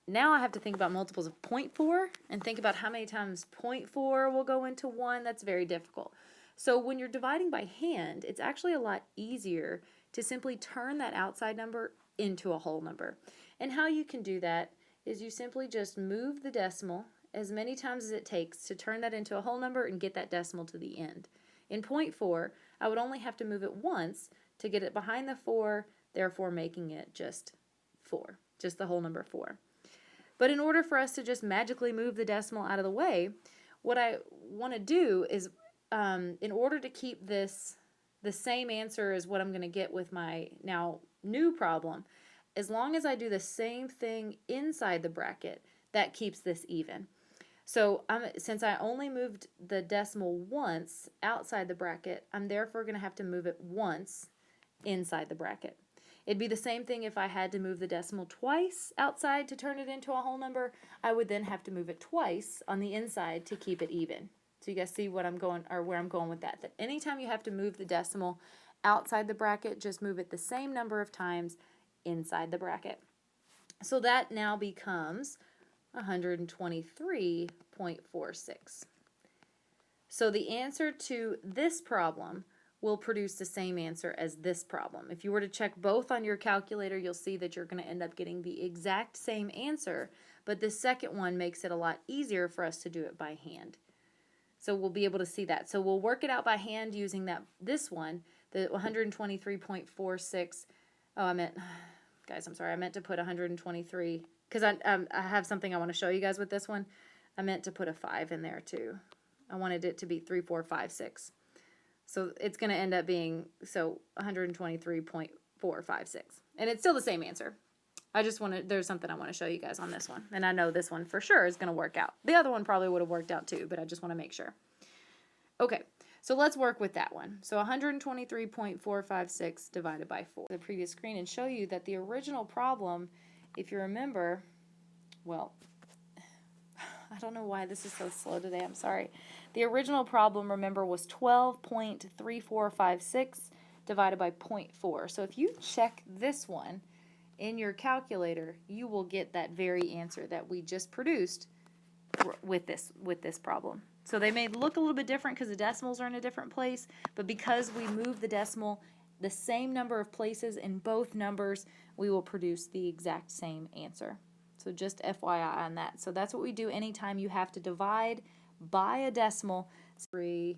Now I have to think about multiples of 0.4 and think about how many times 0.4 will go into 1. That's very difficult. So when you're dividing by hand, it's actually a lot easier to simply turn that outside number into a whole number. And how you can do that is you simply just move the decimal as many times as it takes to turn that into a whole number and get that decimal to the end. In 0.4, I would only have to move it once to get it behind the 4, therefore making it just 4, just the whole number 4. But in order for us to just magically move the decimal out of the way, what I want to do is, in order to keep this the same answer as what I'm going to get with my now new problem, as long as I do the same thing inside the bracket, that keeps this even. So since I only moved the decimal once outside the bracket, I'm therefore going to have to move it once inside the bracket. It'd be the same thing if I had to move the decimal twice outside to turn it into a whole number. I would then have to move it twice on the inside to keep it even. So you guys see what I'm going, or where I'm going with that. That anytime you have to move the decimal outside the bracket, just move it the same number of times inside the bracket. So that now becomes 123.46. So the answer to this problem will produce the same answer as this problem. If you were to check both on your calculator, you'll see that you're going to end up getting the exact same answer, but this second one makes it a lot easier for us to do it by hand. So we'll be able to see that. So we'll work it out by hand using this one, the 123.46. Oh, guys, I'm sorry, I meant to put 123, because I have something I want to show you guys with this one. I meant to put a 5 in there too. I wanted it to be 3456. So it's going to end up being 123.456. And it's still the same answer. There's something I want to show you guys on this one. And I know this one for sure is going to work out. The other one probably would have worked out too, but I just want to make sure. Okay, so let's work with that one. So 123.456 divided by 4. The previous screen and show you that the original problem, if you remember, well, I don't know why this is so slow today, I'm sorry. The original problem, remember, was 12.3456 divided by 0.4. So if you check this one in your calculator, you will get that very answer that we just produced with this problem. So they may look a little bit different because the decimals are in a different place, but because we move the decimal the same number of places in both numbers, we will produce the exact same answer. So just FYI on that. So that's what we do anytime you have to divide by a decimal. Such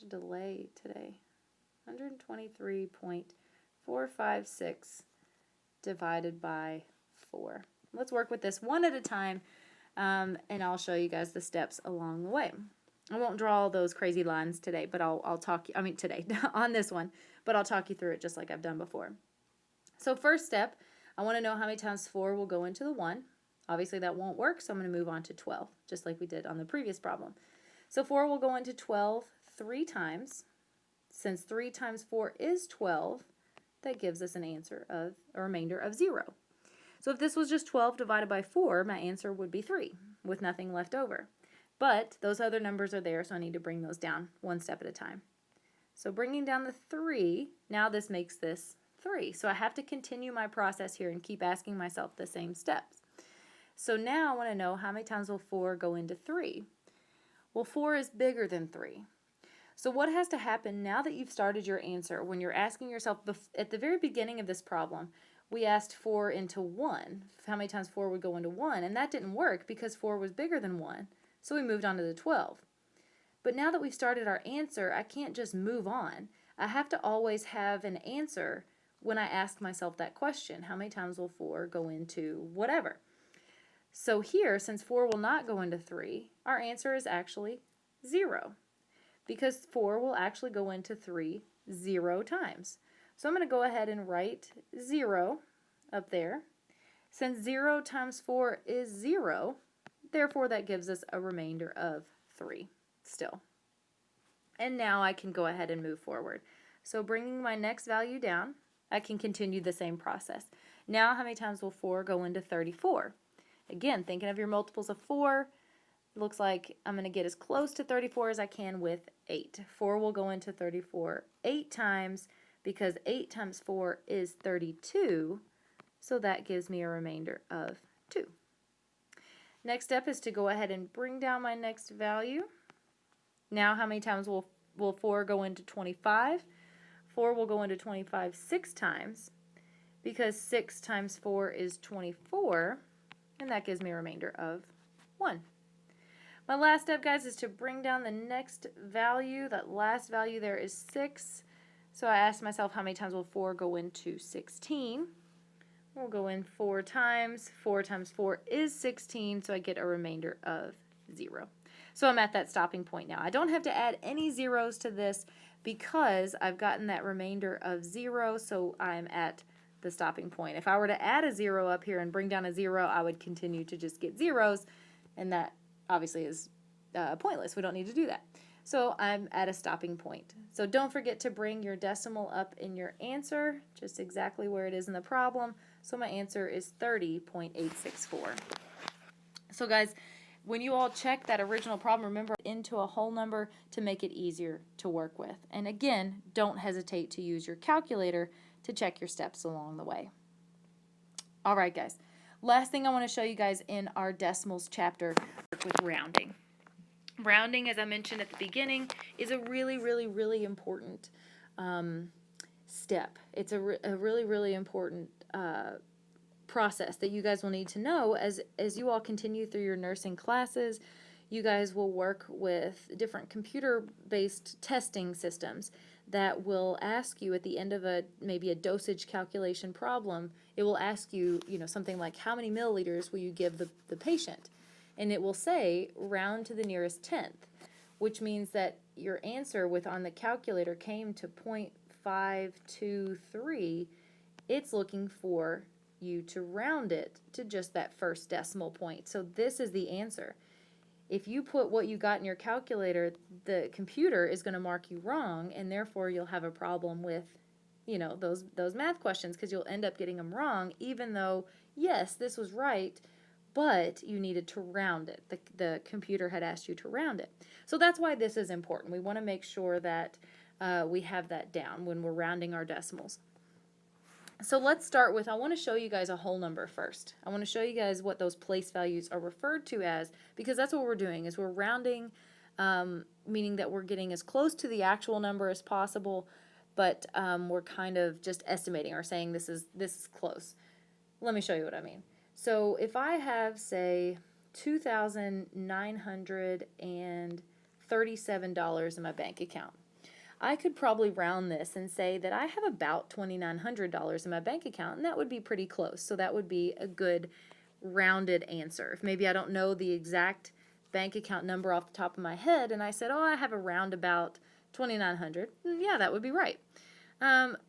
a delay today. 123.456 divided by 4. Let's work with this one at a time, and I'll show you guys the steps along the way. I won't draw all those crazy lines today, but I'll talk you, today on this one, but I'll talk you through it just like I've done before. So first step, I want to know how many times 4 will go into the 1. Obviously that won't work, so I'm going to move on to 12, just like we did on the previous problem. So 4 will go into 12 3 times. Since 3 times 4 is 12, that gives us an answer of a remainder of 0. So if this was just 12 divided by 4, my answer would be 3, with nothing left over. But those other numbers are there, so I need to bring those down one step at a time. So bringing down the 3, now this makes this 3. So I have to continue my process here and keep asking myself the same steps. So now I want to know how many times will 4 go into 3? Well, 4 is bigger than 3. So what has to happen now that you've started your answer, when you're asking yourself, at the very beginning of this problem, we asked 4 into 1, how many times 4 would go into 1, and that didn't work because 4 was bigger than 1, so we moved on to the 12. But now that we've started our answer, I can't just move on. I have to always have an answer when I ask myself that question, how many times will 4 go into whatever? So here, since 4 will not go into 3, our answer is actually 0. Because 4 will actually go into 3 0 times. So I'm going to go ahead and write 0 up there. Since 0 times 4 is 0, therefore that gives us a remainder of 3 still. And now I can go ahead and move forward. So bringing my next value down, I can continue the same process. Now how many times will 4 go into 34? Again, thinking of your multiples of 4, looks like I'm going to get as close to 34 as I can with 8. 4 will go into 34 8 times because 8 times 4 is 32, so that gives me a remainder of 2. Next step is to go ahead and bring down my next value. Now how many times will 4 go into 25? 4 will go into 25 6 times because 6 times 4 is 24, and that gives me a remainder of 1. My last step, guys, is to bring down the next value. That last value there is 6. So I asked myself how many times will 4 go into 16. We'll go in 4 times. 4 times 4 is 16, so I get a remainder of 0. So I'm at that stopping point now. I don't have to add any zeros to this because I've gotten that remainder of 0, so I'm at the stopping point. If I were to add a 0 up here and bring down a 0, I would continue to just get zeros, and that obviously is pointless. We don't need to do that. So I'm at a stopping point. So don't forget to bring your decimal up in your answer, just exactly where it is in the problem. So my answer is 30.864. So guys, when you all check that original problem, remember into a whole number to make it easier to work with. And again, don't hesitate to use your calculator to check your steps along the way. All right, guys. Last thing I want to show you guys in our decimals chapter with rounding. Rounding, as I mentioned at the beginning, is a really, really, really important step. It's a really, really important process that you guys will need to know as you all continue through your nursing classes. You guys will work with different computer-based testing systems that will ask you at the end of maybe a dosage calculation problem. It will ask you, something like how many milliliters will you give the patient? And it will say round to the nearest tenth, which means that your answer on the calculator came to 0.523. It's looking for you to round it to just that first decimal point. So this is the answer. If you put what you got in your calculator, the computer is going to mark you wrong, and therefore you'll have a problem with, those math questions, because you'll end up getting them wrong, even though, yes, this was right, but you needed to round it. The computer had asked you to round it. So that's why this is important. We want to make sure that we have that down when we're rounding our decimals. So let's start with, I want to show you guys a whole number first. I want to show you guys what those place values are referred to as, because that's what we're doing, is we're rounding, meaning that we're getting as close to the actual number as possible, but we're kind of just estimating or saying this is close. Let me show you what I mean. So if I have, say, $2,937 in my bank account, I could probably round this and say that I have about $2,900 in my bank account, and that would be pretty close. So that would be a good rounded answer. If maybe I don't know the exact bank account number off the top of my head, and I said, oh, I have around about 2,900, yeah, that would be right.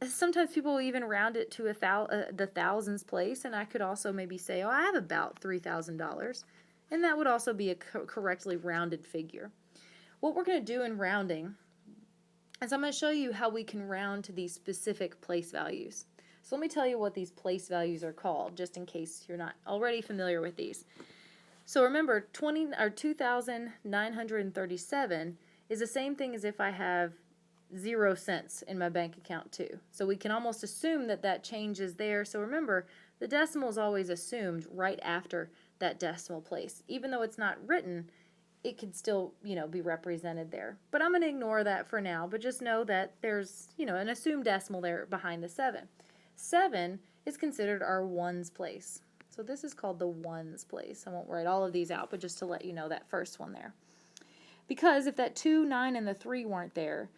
Sometimes people will even round it to the thousands place, and I could also maybe say, oh, I have about $3,000, and that would also be a correctly rounded figure. What we're going to do in rounding is I'm going to show you how we can round to these specific place values. So let me tell you what these place values are called, just in case you're not already familiar with these. So remember, 2,937 is the same thing as if I have 0 cents in my bank account too. So we can almost assume that that change is there. So remember, the decimal is always assumed right after that decimal place. Even though it's not written, it could still, be represented there. But I'm going to ignore that for now, but just know that there's, an assumed decimal there behind the 7. 7 is considered our ones place. So this is called the ones place. I won't write all of these out, but just to let you know that first one there. Because if that 2, 9, and the 3 weren't there,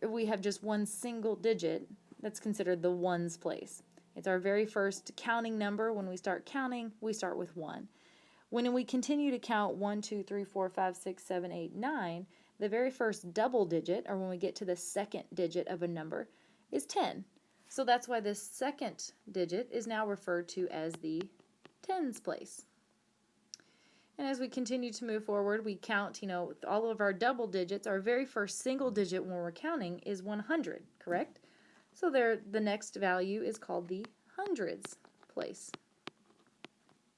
we have just one single digit, that's considered the ones place. It's our very first counting number. When we start counting, we start with 1. When we continue to count 1, 2, 3, 4, 5, 6, 7, 8, 9, the very first double digit, or when we get to the second digit of a number, is 10. So that's why this second digit is now referred to as the tens place. And as we continue to move forward, we count, all of our double digits. Our very first single digit when we're counting is 100, correct? So the next value is called the hundreds place.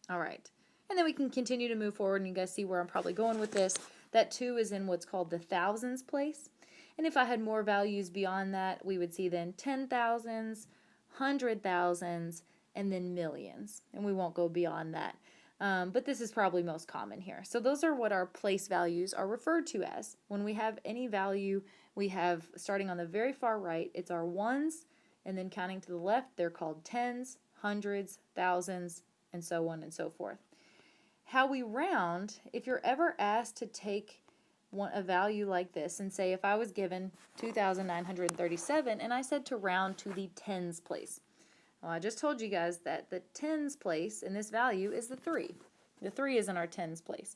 All right. And then we can continue to move forward, and you guys see where I'm probably going with this. That 2 is in what's called the thousands place. And if I had more values beyond that, we would see then 10,000s, 100,000s, and then millions. And we won't go beyond that. But this is probably most common here. So those are what our place values are referred to as. When we have any value, we have, starting on the very far right, it's our ones, and then counting to the left, they're called tens, hundreds, thousands, and so on and so forth. How we round, if you're ever asked to take a value like this and say if I was given 2,937 and I said to round to the tens place. Well, I just told you guys that the tens place in this value is the 3. The 3 is in our tens place.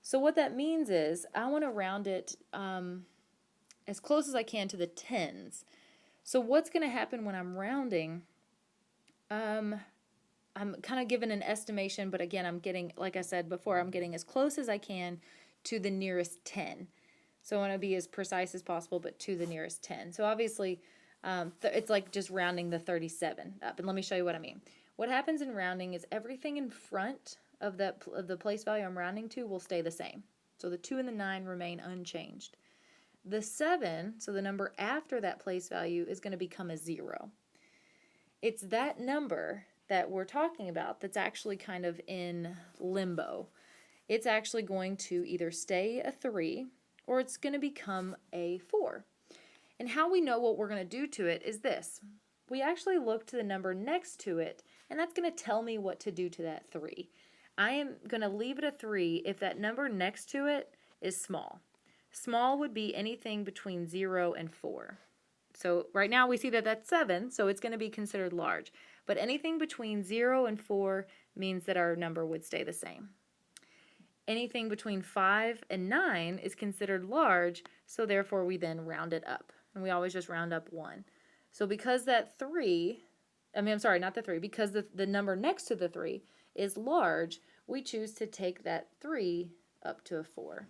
So what that means is I want to round it as close as I can to the tens. So what's going to happen when I'm rounding? I'm kind of given an estimation, but again, I'm getting, like I said before, I'm getting as close as I can to the nearest 10. So I want to be as precise as possible, but to the nearest 10. So obviously, it's like just rounding the 37 up. And let me show you what I mean. What happens in rounding is everything in front of the place value I'm rounding to will stay the same. So the 2 and the 9 remain unchanged. The 7, so the number after that place value, is going to become a 0. It's that number that we're talking about that's actually kind of in limbo. It's actually going to either stay a 3 or it's going to become a 4. And how we know what we're going to do to it is this. We actually look to the number next to it, and that's going to tell me what to do to that 3. I am going to leave it a 3 if that number next to it is small. Small would be anything between 0 and 4. So right now we see that that's 7, so it's going to be considered large. But anything between 0 and 4 means that our number would stay the same. Anything between 5 and 9 is considered large, so therefore we then round it up. And we always just round up 1. So because that 3, because the number next to the 3 is large, we choose to take that 3 up to a 4.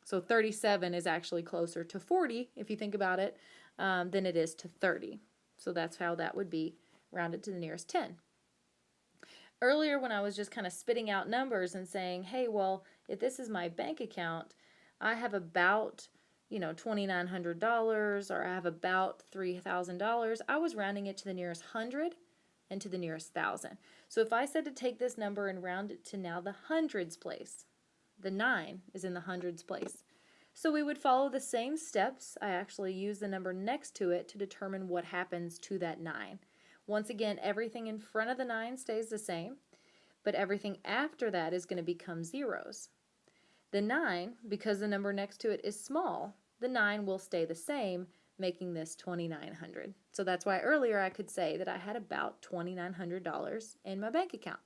So 37 is actually closer to 40, if you think about it, than it is to 30. So that's how that would be rounded to the nearest 10. Earlier when I was just kind of spitting out numbers and saying, hey, well, if this is my bank account, I have about, $2,900 or I have about $3,000, I was rounding it to the nearest hundred and to the nearest thousand. So if I said to take this number and round it to now the hundreds place, the 9 is in the hundreds place. So we would follow the same steps. I actually use the number next to it to determine what happens to that 9. Once again, everything in front of the 9 stays the same, but everything after that is going to become zeros. The 9, because the number next to it is small, the 9 will stay the same, making this $2,900. So that's why earlier I could say that I had about $2,900 in my bank account.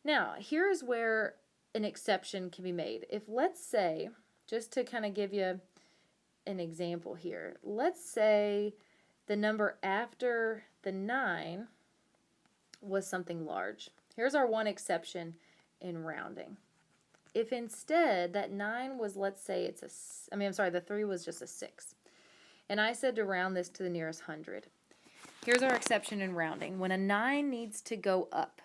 Now, here's where an exception can be made. If, let's say, just to kind of give you an example here, let's say the number after the 9 was something large. Here's our one exception in rounding. If instead that 9 was, let's say the 3 was just a 6. And I said to round this to the nearest hundred. Here's our exception in rounding. When a 9 needs to go up,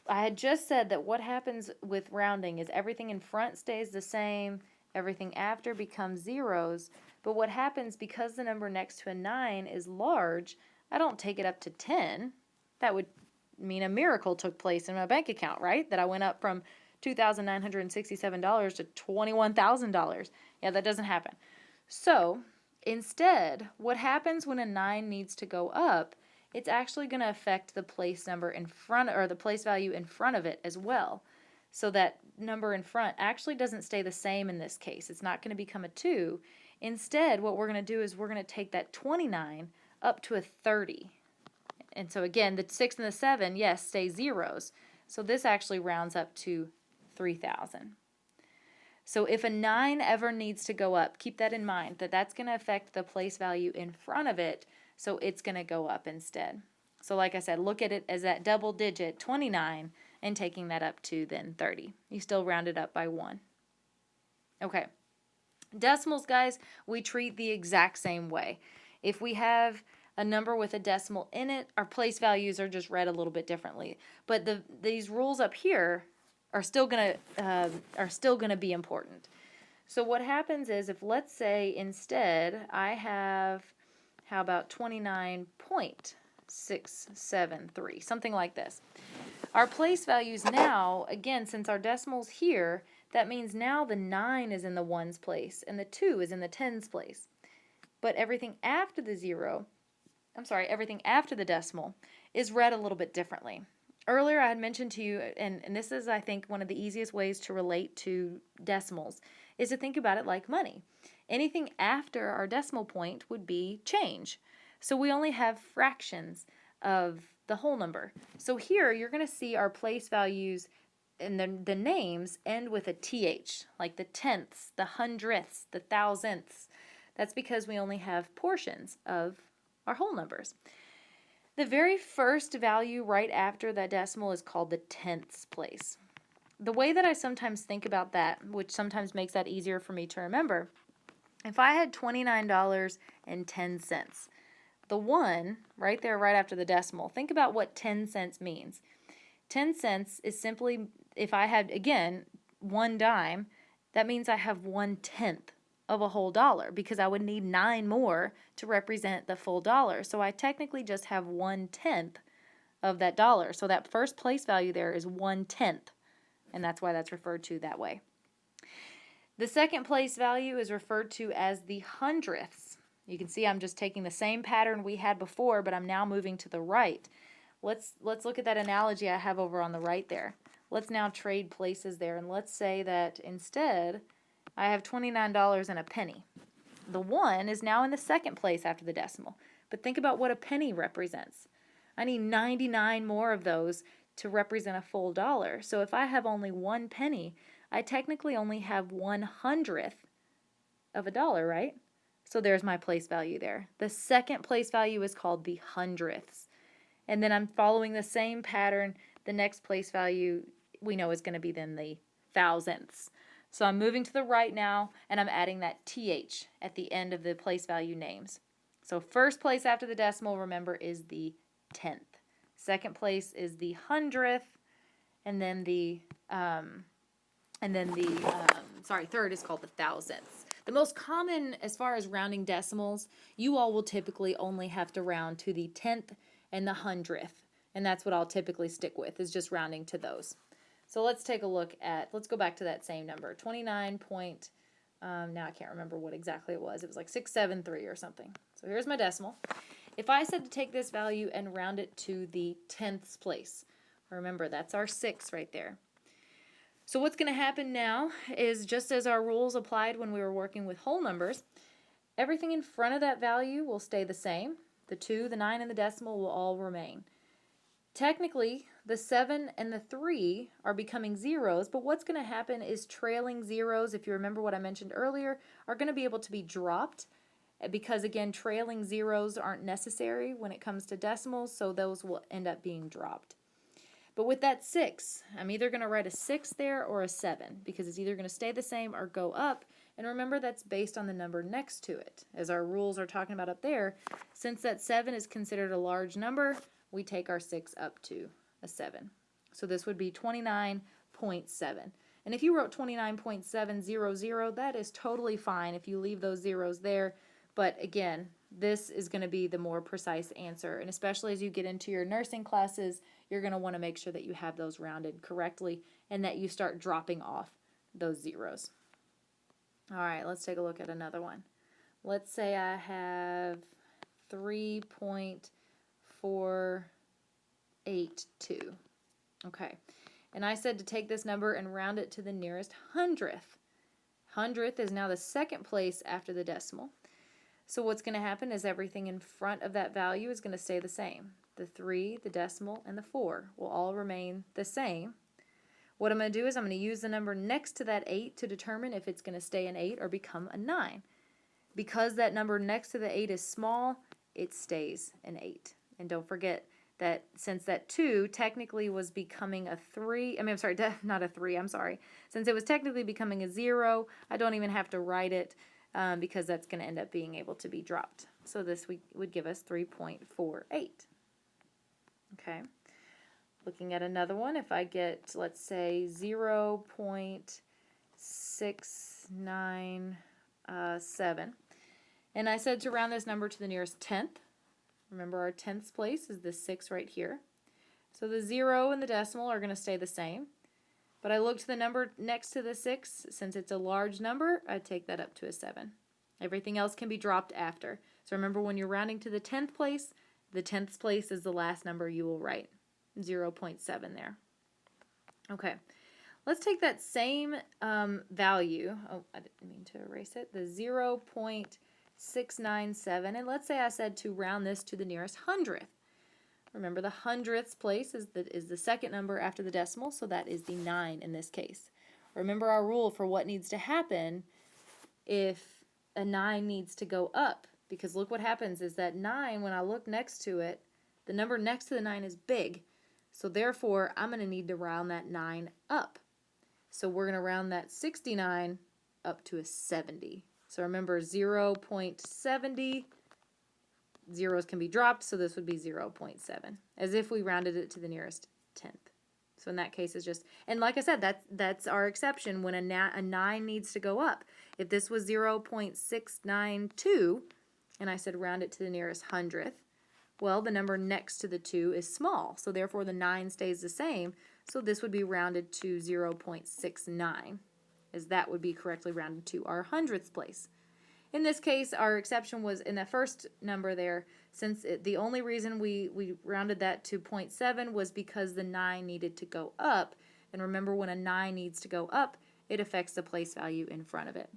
I had just said that what happens with rounding is everything in front stays the same, everything after becomes zeros, but what happens because the number next to a 9 is large, I don't take it up to 10. That would mean a miracle took place in my bank account, right? That I went up from $2,967 to $21,000. Yeah, that doesn't happen. So instead, what happens when a 9 needs to go up, it's actually going to affect the place number in front, or the place value in front of it as well. So that number in front actually doesn't stay the same in this case. It's not going to become a 2. Instead, what we're going to do is we're going to take that 29 up to a 30. And so again, the 6 and the 7, yes, stay zeros. So this actually rounds up to 3,000. So if a 9 ever needs to go up, keep that in mind, that that's going to affect the place value in front of it, so it's going to go up instead. So like I said, look at it as that double digit 29 and taking that up to then 30. You still round it up by 1. Okay. Decimals, guys, we treat the exact same way. If we have a number with a decimal in it, our place values are just read a little bit differently. But these rules up here are still gonna be important. So what happens is, if let's say instead I have, how about 29.673, something like this. Our place values now, again, since our decimal's here, that means now the 9 is in the ones place and the 2 is in the tens place. But everything after the decimal is read a little bit differently. Earlier I had mentioned to you, and this is, I think, one of the easiest ways to relate to decimals, is to think about it like money. Anything after our decimal point would be change. So we only have fractions of the whole number. So here you're going to see our place values and the names end with a th, like the tenths, the hundredths, the thousandths. That's because we only have portions of our whole numbers. The very first value right after that decimal is called the tenths place. The way that I sometimes think about that, which sometimes makes that easier for me to remember, if I had $29.10, the 1 right there right after the decimal, think about what 10 cents means. 10 cents is simply, if I had, again, 1 dime, that means I have 1/10 of a whole dollar, because I would need 9 more to represent the full dollar. So I technically just have 1/10 of that dollar. So that first place value there is 1/10, and that's why that's referred to that way. The second place value is referred to as the hundredths. You can see I'm just taking the same pattern we had before, but I'm now moving to the right. Let's look at that analogy I have over on the right there. Let's now trade places there, and let's say that instead I have $29 and a penny. The 1 is now in the second place after the decimal. But think about what a penny represents. I need 99 more of those to represent a full dollar. So if I have only 1 penny, I technically only have 1/100th of a dollar, right? So there's my place value there. The second place value is called the hundredths. And then I'm following the same pattern. The next place value we know is going to be then the thousandths. So I'm moving to the right now, and I'm adding that th at the end of the place value names. So first place after the decimal, remember, is the tenth. Second place is the hundredth, and then third is called the thousandths. The most common as far as rounding decimals, you all will typically only have to round to the 10th and the 100th. And that's what I'll typically stick with, is just rounding to those. So let's take a look at, let's go back to that same number, 29 point, now I can't remember what exactly it was. It was like 673 or something. So here's my decimal. If I said to take this value and round it to the 10th place, remember that's our 6 right there. So what's going to happen now is, just as our rules applied when we were working with whole numbers, everything in front of that value will stay the same. The 2, the 9, and the decimal will all remain. Technically, the 7 and the 3 are becoming zeros, but what's going to happen is trailing zeros, if you remember what I mentioned earlier, are going to be able to be dropped because, again, trailing zeros aren't necessary when it comes to decimals, so those will end up being dropped. But with that 6, I'm either going to write a 6 there or a 7 because it's either going to stay the same or go up. And remember, that's based on the number next to it. As our rules are talking about up there, since that 7 is considered a large number, we take our 6 up to a 7. So this would be 29.7. And if you wrote 29.700, that is totally fine if you leave those zeros there. But again, this is going to be the more precise answer. And especially as you get into your nursing classes, you're going to want to make sure that you have those rounded correctly and that you start dropping off those zeros. All right, let's take a look at another one. Let's say I have 3.482. Okay, and I said to take this number and round it to the nearest hundredth. Hundredth is now the second place after the decimal. So what's going to happen is everything in front of that value is going to stay the same. The 3, the decimal, and the 4 will all remain the same. What I'm going to do is I'm going to use the number next to that 8 to determine if it's going to stay an 8 or become a 9. Because that number next to the 8 is small, it stays an 8. And don't forget that since that 2 technically was becoming a 3, not a 3, Since it was technically becoming a 0, I don't even have to write it because that's going to end up being able to be dropped. So this would give us 3.48. Okay. Looking at another one, if I get, let's say, 0.697, and I said to round this number to the nearest 10th. Remember, our 10th place is this 6 right here. So the 0 and the decimal are going to stay the same. But I look to the number next to the 6. Since it's a large number, I take that up to a 7. Everything else can be dropped after. So remember, when you're rounding to the 10th place, the 10th place is the last number you will write. 0.7 there. Okay, let's take that same value. Oh, I didn't mean to erase it. The 0.697, and let's say I said to round this to the nearest hundredth. Remember, the hundredths place is the second number after the decimal, so that is the 9 in this case. Remember our rule for what needs to happen if a 9 needs to go up, because look what happens is that 9, when I look next to it, the number next to the 9 is big. So therefore, I'm going to need to round that 9 up. So we're going to round that 69 up to a 70. So remember, 0.70, zeros can be dropped, so this would be 0.7, as if we rounded it to the nearest 10th. So in that case, it's just, and like I said, that's our exception when a 9 needs to go up. If this was 0.692, and I said round it to the nearest hundredth, well, the number next to the 2 is small, so therefore the 9 stays the same, so this would be rounded to 0.69, as that would be correctly rounded to our hundredths place. In this case, our exception was in that first number there, since the only reason we rounded that to 0.7 was because the 9 needed to go up, and remember, when a 9 needs to go up, it affects the place value in front of it.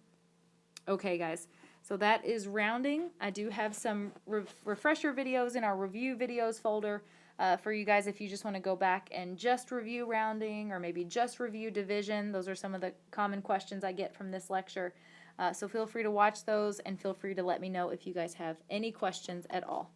Okay, guys. So that is rounding. I do have some refresher videos in our review videos folder for you guys if you just want to go back and just review rounding or maybe just review division. Those are some of the common questions I get from this lecture. So feel free to watch those and feel free to let me know if you guys have any questions at all.